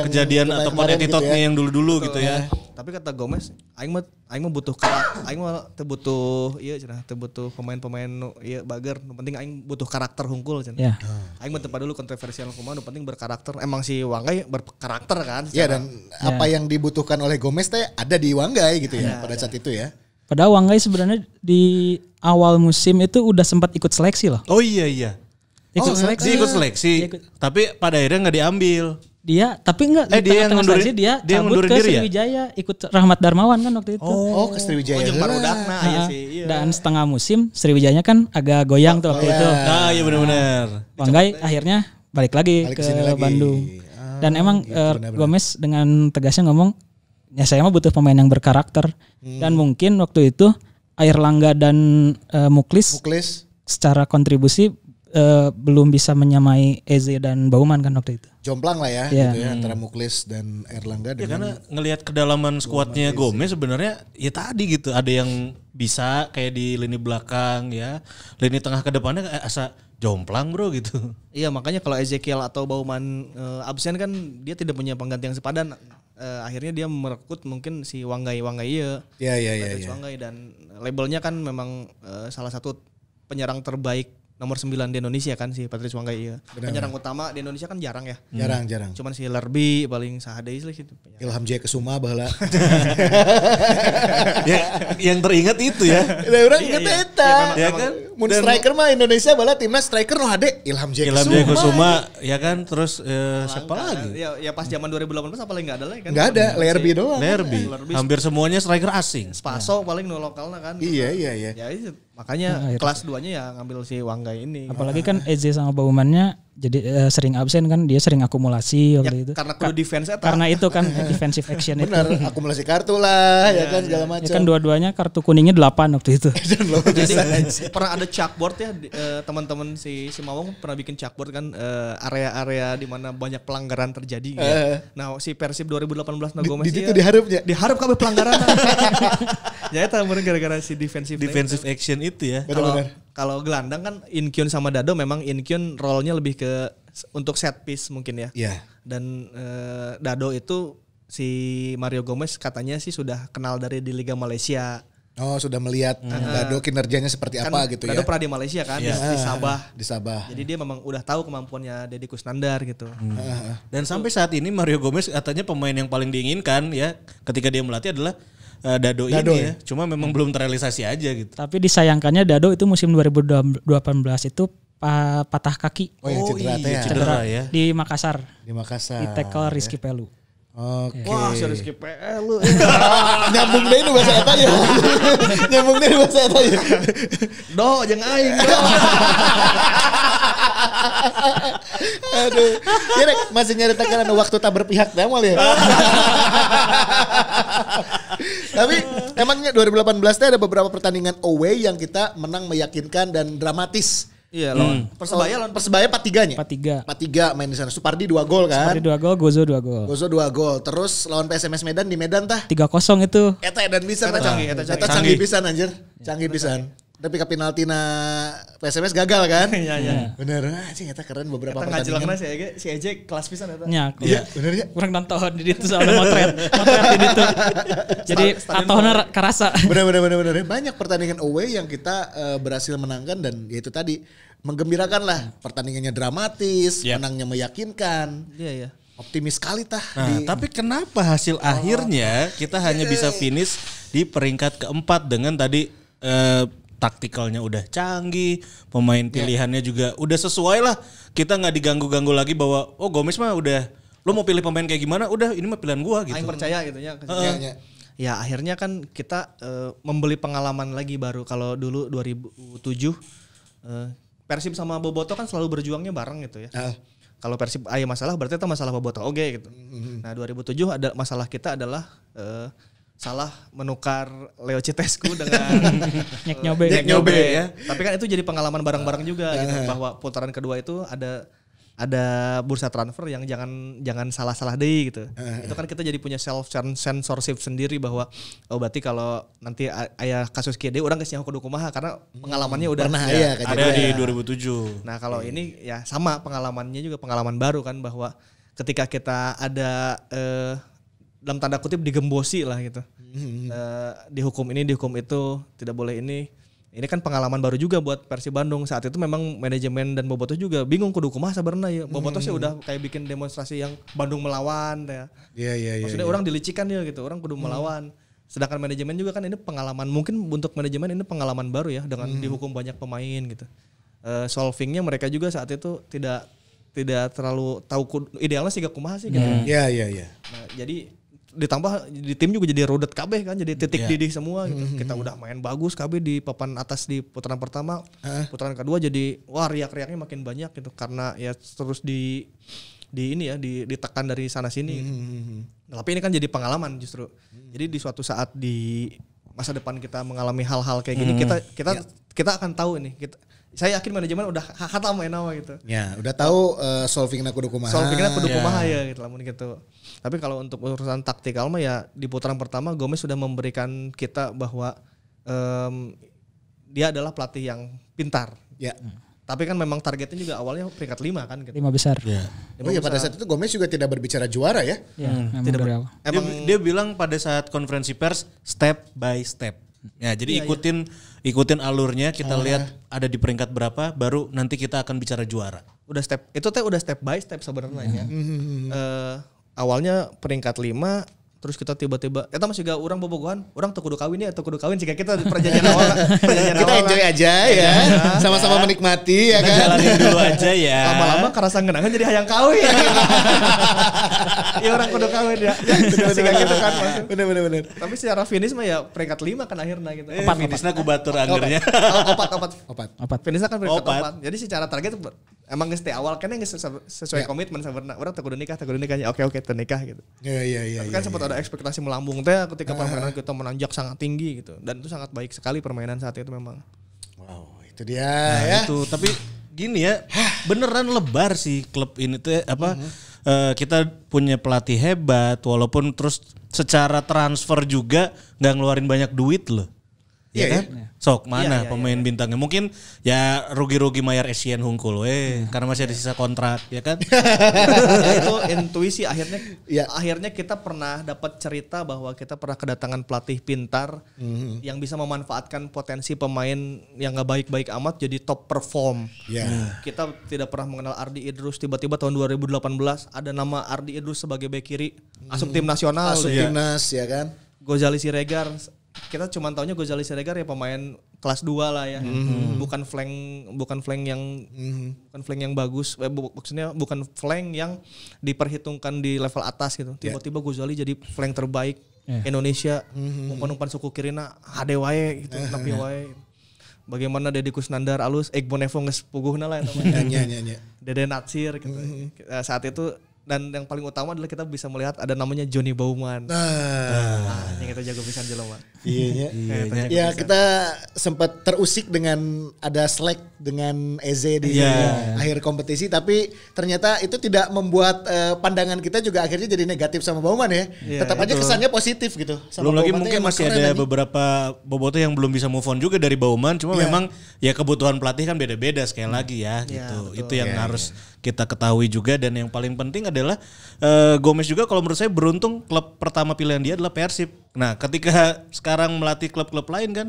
C: kejadian atau attitude-nya
B: gitu
C: yang dulu-dulu gitu ya.
A: Tapi kata Gomez, aing mah butuh karakter, aing mah teu butuh pemain-pemain ieu bager, nu penting aing butuh karakter hungkul cenah.
D: Yeah.
A: Aing mah teu padulu kontroversial kumaha, nu penting berkarakter. Emang si Wanggai berkarakter kan.
B: Iya dan apa yang dibutuhkan oleh Gomez teh ada di Wanggai gitu ya pada saat itu ya.
D: Padahal Wanggai sebenarnya di awal musim itu udah sempat ikut seleksi loh.
C: Oh iya. Ikut seleksi. Tapi pada akhirnya nggak diambil.
D: Dia tapi enggak
C: dia yang ngundurin
D: dia cabut ke Sriwijaya ikut Rahmat Darmawan kan waktu itu.
B: Oh ke Sriwijaya.
A: Oh jeung barudakna aya sih.
D: Dan setengah musim Sriwijayanya kan agak goyang tuh waktu itu.
C: Nah, iya benar.
D: Wanggai akhirnya balik lagi ke Bandung. Dan emang Gomez dengan tegasnya ngomong, ya saya mah butuh pemain yang berkarakter. Dan mungkin waktu itu Airlangga dan Muklis secara kontribusi belum bisa menyamai Eze dan Bauman kan waktu itu.
B: Jomplang lah ya, gitu ya antara Muklis dan Airlangga.
C: Ya karena ngelihat kedalaman skuadnya Gomez sebenarnya ya tadi gitu, ada yang bisa kayak di lini belakang ya, lini tengah ke depannya asa jomplang bro gitu.
A: Iya makanya kalau Ezekiel atau Bauman absen kan dia tidak punya pengganti yang sepadan. Akhirnya dia merekrut mungkin si Wanggai ya.
B: Iya.
A: Wanggai dan labelnya kan memang salah satu penyerang terbaik nomor 9 di Indonesia kan si Patrick Swanggai ya. Penyerang utama di Indonesia kan jarang ya.
B: Jarang.
A: Cuman si Lerby paling sahadai lah gitu.
B: Ilham Jaya Kesuma baheula.
C: Ya, yang teringat itu ya.
B: Lah urang inget eta.
C: Ya kan?
B: Mun striker mah Indonesia baheula timnas striker nu hade Ilham Jaya
C: Kesuma ya kan terus siapa lagi?
A: Ya pas zaman 2018 apa lagi enggak ada lagi kan.
B: Enggak ada, Lerby doang.
C: Lerby. Hampir semuanya striker asing.
A: Spaso paling nu lokalna kan.
B: Iya.
A: Ya itu makanya kelas 2-nya ya ngambil si Wanggai ini.
D: Apalagi kan Eze sama Baumannya jadi sering absen kan, dia sering akumulasi waktu itu.
A: Karena kudu defense
D: Karena itu kan defensive action itu.
B: Benar, akumulasi kartu lah, ya kan segala macam.
D: Ya kan dua-duanya kartu kuningnya 8 waktu itu.
A: Jadi pernah ada chalkboard ya teman-teman si Mawong pernah bikin chalkboard kan area-area di mana banyak pelanggaran terjadi gitu. Nah, si Persib 2018 Gomez
B: di itu diharapnya.
A: Diharap kabeh pelanggaran. Ya itu gara-gara si defensive
C: action itu ya.
A: Kalau gelandang kan Inkyun sama Dado memang Inkyun role-nya lebih ke untuk set piece mungkin ya.
B: Iya.
A: Dan Dado itu si Mario Gomez katanya sih sudah kenal dari di Liga Malaysia.
B: Oh, sudah melihat Dado kinerjanya seperti
A: Kan
B: apa gitu
A: Dado
B: ya.
A: pernah di Malaysia kan, di Sabah.
B: Di Sabah.
A: Jadi dia memang udah tahu kemampuannya Deddy Kusnandar gitu.
C: Dan sampai saat ini Mario Gomez katanya pemain yang paling diinginkan ya ketika dia melatih adalah Dado ini ya. Cuma memang belum terrealisasi aja gitu.
D: Tapi disayangkannya Dado itu musim 2018 itu patah kaki.
B: Oh, yang
C: Cedera ya.
D: Di Makassar.
B: Di Makassar.
D: Di tackle Rizky Pelu.
B: Oke.
A: Wah, si Rizky PL lu.
B: Nyambung deh ini bahasa eta ya. Nyambung deh bahasa eta ya.
A: Do, jeung aing do.
B: Aduh. Ya Rek, masih nyari tekanan waktu tak berpihak dah mal ya. Tapi emangnya 2018 teh ada beberapa pertandingan away yang kita menang meyakinkan dan dramatis.
A: Iya, lawan Persebaya lawan
B: Persebaya 4-3-nya.
D: 4-3
B: main di sana. Supardi 2 gol kan.
D: Supardi 2 gol, Gozo 2 gol.
B: Gozo 2 gol. Terus lawan PSMS Medan di Medan tah.
D: 3-0 itu.
B: Eta dan bisa
A: Eta
B: canggih pisan anjir. Canggih pisan. Tapi ke penaltina PSMS gagal kan?
A: Iya.
B: Bener. Sih eta keren beberapa
A: Eta
B: pertandingan.
A: ngajelakna si Ejek kelas pisan eta.
D: Iya,
B: bener ya.
D: kurang nonton di itu soalnya motret di itu. Jadi atohna karasa.
B: Bener. Banyak pertandingan away yang kita berhasil menangkan dan ya itu tadi menggembirakan lah. Pertandingannya dramatis, menangnya meyakinkan.
A: Iya.
B: Optimis sekali tah.
C: Nah, tapi kenapa hasil akhirnya kita hanya bisa finish di peringkat keempat dengan tadi taktikalnya udah canggih, pemain pilihannya juga udah sesuai lah. Kita nggak diganggu-ganggu lagi bahwa Gomez mah udah, lo mau pilih pemain kayak gimana? Udah ini mah pilihan gua gitu.
A: Aing percaya gitu ya. Ya akhirnya kan kita membeli pengalaman lagi baru. Kalau dulu 2007 Persib sama Boboto kan selalu berjuangnya bareng gitu ya. Kalau Persib ada masalah berarti itu masalah Boboto gitu. Nah 2007 ada masalah kita adalah salah menukar Leo Citescu dengan
D: Nyek Nyobe
A: ya. Tapi kan itu jadi pengalaman bareng-bareng juga gitu, bahwa putaran kedua itu ada bursa transfer yang jangan salah-salah deh gitu. Itu kan kita jadi punya self censorship sendiri bahwa berarti kalau nanti aya kasus kieu orang geus nyaho kudu kumaha karena pengalamannya udah
B: pernah
C: ada di 2007.
A: Nah, kalau ini ya sama pengalamannya juga pengalaman baru kan bahwa ketika kita ada dalam tanda kutip digembosi lah gitu. Dihukum ini, dihukum itu, tidak boleh ini. Ini kan pengalaman baru juga buat Persib Bandung. Saat itu memang manajemen dan Bobotoh juga bingung kudu kumaha sabarna ya. Bobotoh sih udah kayak bikin demonstrasi yang Bandung melawan ya.
B: Iya.
A: Maksudnya orang dilicikan ya gitu, orang kudu melawan. Sedangkan manajemen juga kan ini pengalaman, mungkin untuk manajemen ini pengalaman baru ya dengan dihukum banyak pemain gitu. Solvingnya mereka juga saat itu tidak terlalu tahu idealnya sih gak kumaha sih gitu.
B: Iya.
A: Nah, jadi ditambah di tim juga jadi rodet KB kan, jadi titik didih semua gitu. Kita udah main bagus KB di papan atas di putaran pertama, putaran kedua jadi wah riak-riaknya makin banyak gitu karena ya terus ditekan dari sana sini. Nah, tapi ini kan jadi pengalaman justru. Jadi di suatu saat di masa depan kita mengalami hal-hal kayak gini, kita akan tahu ini. Saya yakin manajemen udah hatam main nama gitu.
B: Ya, udah tahu solvingna kudu kumaha.
A: Solvingna kudu kumaha ya gitu lamun gitu. Tapi kalau untuk urusan taktikal mah ya di putaran pertama Gomez sudah memberikan kita bahwa dia adalah pelatih yang pintar.
B: Ya.
A: Tapi kan memang targetnya juga awalnya peringkat 5 kan gitu.
D: 5 besar.
C: Ya.
B: Pada saat itu Gomez juga tidak berbicara juara ya.
C: Dia bilang pada saat konferensi pers step by step. Ya, jadi ikutin alurnya, kita lihat ada di peringkat berapa, baru nanti kita akan bicara juara.
A: Udah step by step sebenarnya. Awalnya peringkat 5, terus kita tiba-tiba kita masih gak orang bobogohan, orang tuh kudu kawin ya atau kudu kawin jika kita di perjanjian awal.
B: Kita enjoy aja ya. Sama-sama menikmati ya kan.
C: Jalanin dulu aja ya.
A: Lama-lama kerasa ngenangan jadi hayang kawin. Ya orang kudu kawin ya. Sehingga gitu kan.
B: Bener.
A: Tapi secara finish mah ya peringkat 5 kan akhirnya gitu.
C: Finishnya ku batur anggernya.
A: Opat. Finishnya kan peringkat 4. Jadi secara target emang geus teh awal kan geus sesuai komitmen sabarna. Urang teu kudu nikah ya. Oke teu nikah gitu.
B: Iya.
A: Tapi kan sempat ada ekspektasi melambung teh ketika permainan kita menanjak sangat tinggi gitu. Dan itu sangat baik sekali permainan saat itu memang.
B: Wow, itu dia ya.
C: Itu tapi gini ya, beneran lebar sih klub ini tuh kita punya pelatih hebat walaupun terus secara transfer juga nggak ngeluarin banyak duit loh.
B: Iya
C: kan? Sok mana
A: Iya,
C: pemain bintangnya? Mungkin ya rugi-rugi mayar Asian hungkul karena masih ada sisa kontrak ya kan.
A: Ya, itu intuisi akhirnya
B: Iya.
A: akhirnya kita pernah dapat cerita bahwa kita pernah kedatangan pelatih pintar yang bisa memanfaatkan potensi pemain yang nggak baik-baik amat jadi top perform.
B: Iya.
A: Kita tidak pernah mengenal Ardi Idrus, tiba-tiba tahun 2018 ada nama Ardi Idrus sebagai bek kiri asup tim nasional.
B: Masuk timnas ya kan.
A: Gozali Siregar, kita cuma taunya Gozali Siregar ya pemain kelas 2 lah ya. Bukan flank yang bagus. Maksudnya bukan flank yang diperhitungkan di level atas gitu. Tiba-tiba Gozali jadi flank terbaik Indonesia. Umpan-umpan suku kirina hade wae gitu, tapi wae. Bagaimana Deddy Kusnandar alus, Egbo Nevo geus puguhna lah eta mah.
B: Nya.
A: Dede Natsir gitu. Saat itu dan yang paling utama adalah kita bisa melihat ada namanya Johnny Bauman. Yang kita jago pisan jelema.
B: Iya. Ya kita sempat terusik dengan ada selek dengan Eze di akhir kompetisi, tapi ternyata itu tidak membuat pandangan kita juga akhirnya jadi negatif sama Bauman ya. Tetap aja kesannya positif gitu.
C: Belum lagi mungkin masih ada beberapa bobotoh yang belum bisa move on juga dari Bauman. Cuma memang ya kebutuhan pelatih kan beda-beda sekali lagi ya gitu. Itu yang harus kita ketahui juga, dan yang paling penting adalah Gomez juga kalau menurut saya beruntung klub pertama pilihan dia adalah Persib. Nah, ketika sekarang melatih klub-klub lain kan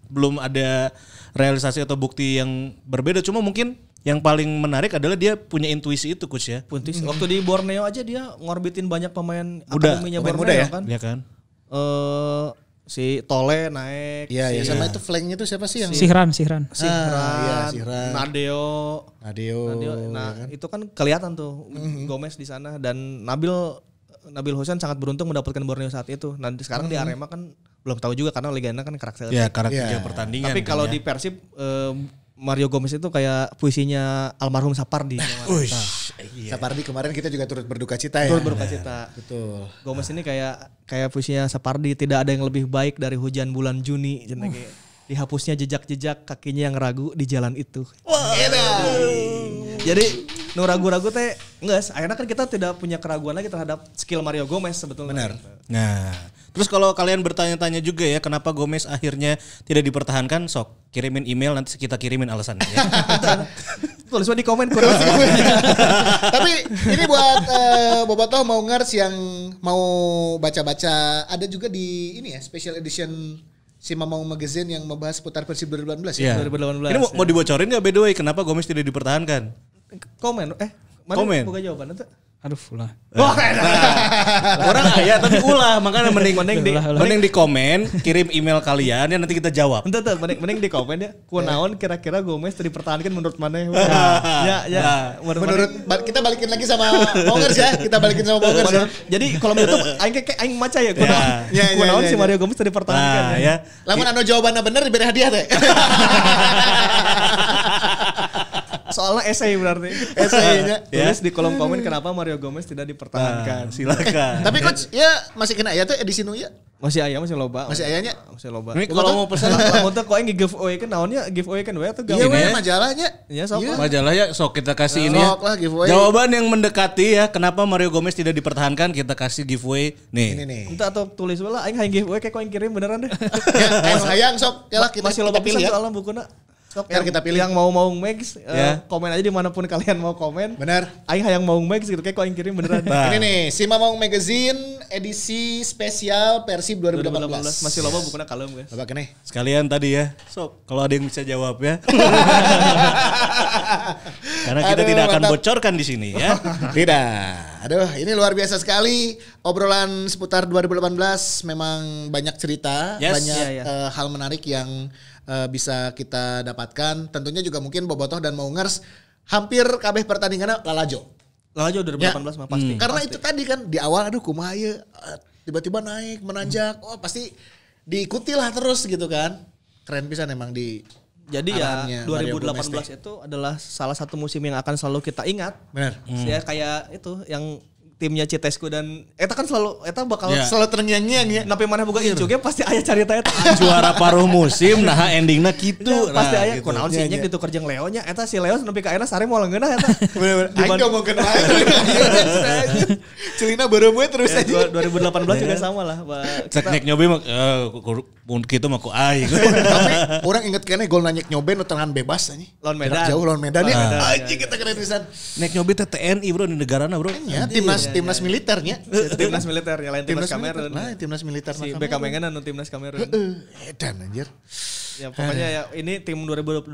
C: belum ada realisasi atau bukti yang berbeda. Cuma mungkin yang paling menarik adalah dia punya intuisi itu, Coach ya.
A: Waktu di Borneo aja dia ngorbitin banyak pemain
C: Muda,
A: akademinya
B: pemain
A: Borneo
B: muda ya?
A: kan.
C: Iya kan?
A: Si Tole naik.
B: Iya, sama itu flanknya tuh siapa sih yang
D: Sihran.
A: Sihran.
B: Sihran.
A: Nadeo. Nah,
B: kan?
A: itu kan kelihatan tuh Gomez di sana, dan Nabil Hussein sangat beruntung mendapatkan Borneo saat itu. Nah, sekarang di Arema kan belum tahu juga karena liganya kan karakter.
C: Ya, karakter pertandingan.
A: Tapi kalau di Persib Mario Gomez itu kayak puisinya almarhum Sapardi.
B: Sapardi kemarin kita juga turut berduka cita ya.
A: Turut berduka cita.
B: Betul.
A: Gomez ini kayak puisinya Sapardi, tidak ada yang lebih baik dari hujan bulan Juni. Dihapusnya jejak-jejak kakinya yang ragu di jalan itu. Jadi nu ragu-ragu teh enggak, akhirnya kan kita tidak punya keraguan lagi terhadap skill Mario Gomez sebetulnya.
B: Benar.
C: Nah, terus kalau kalian bertanya-tanya juga ya kenapa Gomez akhirnya tidak dipertahankan, sok kirimin email nanti kita kirimin alasannya ya.
A: Tulis di komen.
B: Tapi ini buat Bobotoh mau ngers yang mau baca-baca, ada juga di ini ya special edition si Mamau Magazine yang membahas seputar Persib 2018 ya.
A: 2018.
C: Ini mau dibocorin nggak by the way kenapa Gomez tidak dipertahankan?
A: Komen. Mana
C: Komen.
A: buka jawaban itu?
D: Aduh, ulah.
C: Orang ya tapi ulah, makanya mending di komen, kirim email kalian ya nanti kita jawab.
A: Entah mending di komen ya. Kunaon kira-kira Gomez dipertahankan menurut mana?
B: Menurut kita balikin lagi sama Bongers ya. Kita balikin sama Bongers ya.
A: Jadi kalau menurut aing maca ya kunaon si Mario Gomez dipertahankan
C: ya.
B: Lamun anu jawabannya bener diberi hadiah teh.
A: Soalnya esai berarti.
B: Esainya.
A: Tulis di kolom komen kenapa Mario Gomez tidak dipertahankan.
C: Silakan.
B: Tapi coach, ya masih kena ya tuh edisi nu ya.
A: Masih aya, masih loba.
B: Masih ayahnya.
A: Masih loba.
C: Ini kalau mau pesan
A: lamun teh kok aing giveaway kan naonnya giveaway kan we atau
B: Iya we majalahnya.
A: Iya sok.
C: Majalah ya sok kita kasih ini ya.
B: Lah, giveaway.
C: Jawaban yang mendekati ya kenapa Mario Gomez tidak dipertahankan kita kasih giveaway nih.
B: Ini nih.
A: Entah atau tulis lah aing hayang giveaway kayak kok aing kirim beneran deh.
B: Ya, hayang sok. Ya lah kita
A: masih loba
B: pilih
A: pisan
B: ya.
A: soalnya bukuna. Sok
B: Biar kita pilih.
A: Yang mau Max komen aja dimanapun kalian mau komen.
B: Benar.
A: Aing hayang mau Max gitu kayak kok aing kirim beneran.
B: Ini nih si Mamau Magazine edisi spesial Persib 2018.
A: Masih loba bukuna kalem guys.
B: Coba kene.
C: Sekalian tadi ya. Sok kalau ada yang bisa jawab ya. Karena kita tidak akan bocorkan di sini ya.
B: Tidak. Aduh, ini luar biasa sekali obrolan seputar 2018. Memang banyak cerita, banyak hal menarik yang bisa kita dapatkan. Tentunya juga mungkin Bobotoh dan Maungers hampir kabeh pertandingannya lalajo.
A: Lah aja 2018 mah pasti.
B: Karena
A: Pasti.
B: itu tadi kan di awal aduh kumaha ieu tiba-tiba naik menanjak. Oh pasti diikuti lah terus gitu kan. Keren pisan emang di
A: Jadi
B: arahannya
A: ya
B: Mario
A: 2018
B: Gomez
A: itu adalah salah satu musim yang akan selalu kita ingat.
B: Benar.
A: Ya kayak itu yang timnya Citesku dan eta kan bakal
B: Selalu terngiang-ngiang ya.
A: napi maneh boga incu ge pasti aya carita eta.
C: Juara paruh musim nah endingnya gitu.
A: Pasti aya
C: gitu.
A: kunaon sih nya ditukar jeung Leo nya eta si Leo nepi ka ayeuna sare moal ngeunah eta.
B: Bener-bener. Aing ngomongkeun wae. Celina beureum we terus aja.
A: 2018 juga sama lah.
C: Cek nek nyobe mah kitu mah ku aing.
B: Tapi orang inget kene gol nanyek nyobe nu tengan bebas anjing.
A: Lawan Medan.
B: Jarak jauh lawan Medan ya.
A: Medan,
B: Anjing kita keren pisan.
C: Nek nyobe teh TNI bro di negarana bro.
B: Ya, timnas militernya.
A: Timnas militer yang lain timnas Kamerun.
B: Nah, timnas militer
A: Si Beckham anu timnas Kamerun.
B: Edan anjir.
A: Ya pokoknya ya ini tim 2018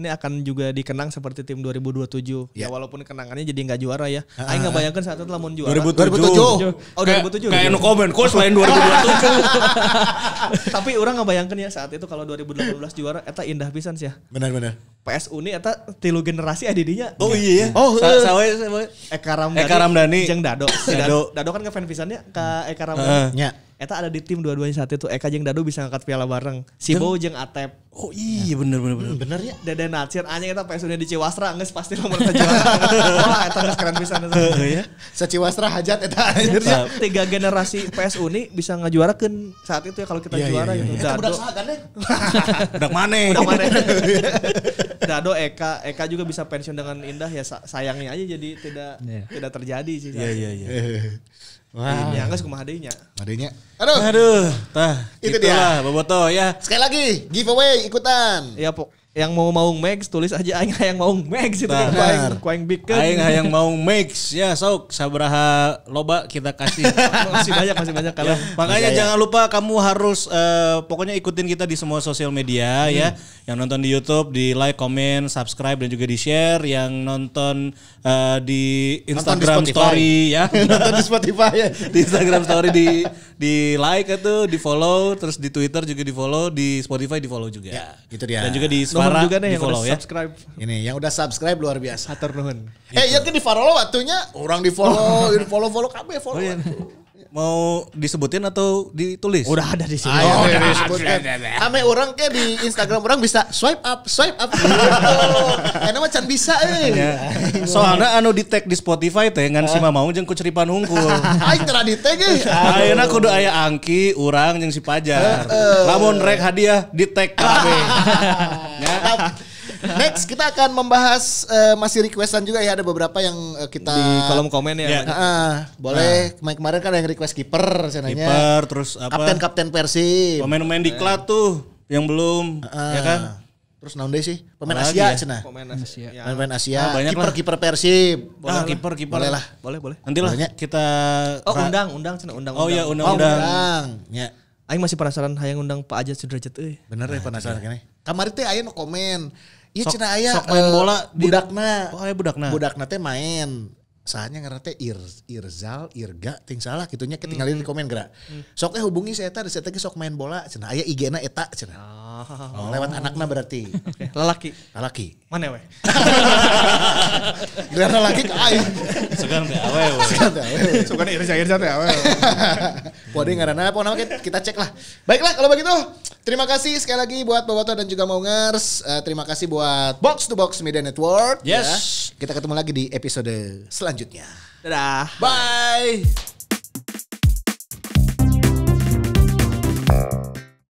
A: ini akan juga dikenang seperti tim 2027. Ya walaupun kenangannya jadi enggak juara ya. Aing enggak bayangkan saat itu lamun juara.
B: 2007.
A: Oh 2007.
C: Kayak nu komen kok selain 2027.
A: Tapi orang enggak bayangkan ya saat itu kalau 2018 juara eta indah pisan sih ya.
B: Benar-benar.
A: PSU ini eta 3 generasi adi dinya.
C: Oh iya ya.
B: Oh,
C: sawe
A: Eka
C: Ramdhani
A: jeung Dado. Si
C: Dado.
A: Dado kan ngefan pisannya ka Eka Ramdhani.
B: Nya.
A: Eta ada di tim dua-duanya saat itu. Eka jeung Dado bisa ngangkat piala bareng. Si Bow jeung Atep.
C: Oh iya bener.
B: Bener ya.
A: Dede Natsir anjing eta PSU di Ciwastra geus pasti nomor juara. Wah eta geus keren pisan eta.
C: ya.
B: Saciwastra hajat eta anjir.
A: 3 generasi PSU ini bisa ngajuarakeun saat itu ya kalau kita juara gitu.
B: Eta budak
A: Dado.
B: saha kan deh.
C: Budak maneh.
A: Udah mana? Dado Eka juga bisa pensiun dengan indah ya sayangnya aja jadi tidak terjadi sih.
C: Iya.
B: Wah.
A: Ya geus kumaha deui nya.
B: Adanya.
C: Aduh, tah
B: Itu
C: itulah
B: dia.
C: Bobotoh ya.
B: Sekali lagi giveaway ikutan.
A: Ya yang mau Max tulis aja aing hayang mau Max itu
C: Benar.
A: kan kuaing bikin.
C: Aing hayang mau mix ya sok sabaraha loba kita kasih.
A: masih banyak kalau
C: Makanya jangan lupa kamu harus pokoknya ikutin kita di semua sosial media ya. Yang nonton di YouTube di like, comment, subscribe dan juga di share. Yang nonton di Instagram
B: Spotify.
C: story ya.
B: Nonton di Spotify ya.
C: Di Instagram story di like itu, di follow, terus di Twitter juga di follow, di Spotify di follow juga.
B: Ya, itu dia.
C: Dan juga di
A: nomor
C: Spara
A: juga nih
C: di
A: yang
C: follow
A: udah
C: ya.
A: subscribe.
B: Ini yang udah subscribe luar biasa.
A: Hatur nuhun.
B: Iya kan di follow waktunya orang di follow kabeh follow.
C: Mau disebutin atau ditulis?
A: Udah ada di sini.
B: Ayo disebutkan. Ame orang ke di Instagram orang bisa swipe up. Enak mah can bisa
C: Ya. Soalnya anu di tag di Spotify teh ngan si Mamaung jeung Kuceripan Unggul.
B: Aing teu di tag euy.
C: Ayeuna kudu aya Angki, urang jeung si Pajar. Lamun rek hadiah di tag kabeh. Ya.
B: Next kita akan membahas masih requestan juga ya, ada beberapa yang kita
A: Di kolom komen ya.
C: Ya.
B: boleh. Kemarin kan ada yang request kiper cenanya.
C: Kiper terus apa?
B: Kapten Persib.
C: Pemain-pemain diklat tuh yang belum ya kan?
B: Terus naon deui sih? Pemain
C: Apalagi
B: Asia
C: ya?
B: cenah.
A: Komen Asia. Ya.
B: Pemain Asia.
C: banyak lah.
B: Kiper Persib.
C: Kiper.
B: Boleh lah.
A: Boleh.
C: Nanti lah
B: Bolehnya.
C: kita
A: Oh undang cenah undang.
C: Oh iya
B: Oh,
C: undang-undang.
B: Ya.
A: Aing masih penasaran hayang undang Pak Ajat Sudrajat euy.
B: Bener ya penasaran kene. Kamari teh aya nu komen. Ieu cenah aya
C: sok main bola di-
B: budakna.
C: Oh, aya budakna.
B: Budakna teh main. Sahanya ngaranna teh Irzal, Irga, ting salah kitunya ketinggalin di komen geura. Sok teh hubungi saya eta, saya teh sok main bola cenah. Aya IG-na eta cenah. Oh, lewat anakna berarti.
A: Oke, lelaki.
B: Laki.
A: Mana we?
B: Gelarna laki ka aing.
C: Segan teh awewe.
A: Suka Irza teh awe.
B: Pode ngaranna apa namanya kita cek lah. Baiklah kalau begitu. Terima kasih sekali lagi buat Bobotoh dan juga Maungers. Terima kasih buat Box to Box Media Network.
C: Yes.
B: Ya. Kita ketemu lagi di episode selanjutnya.
A: Dadah.
B: Bye.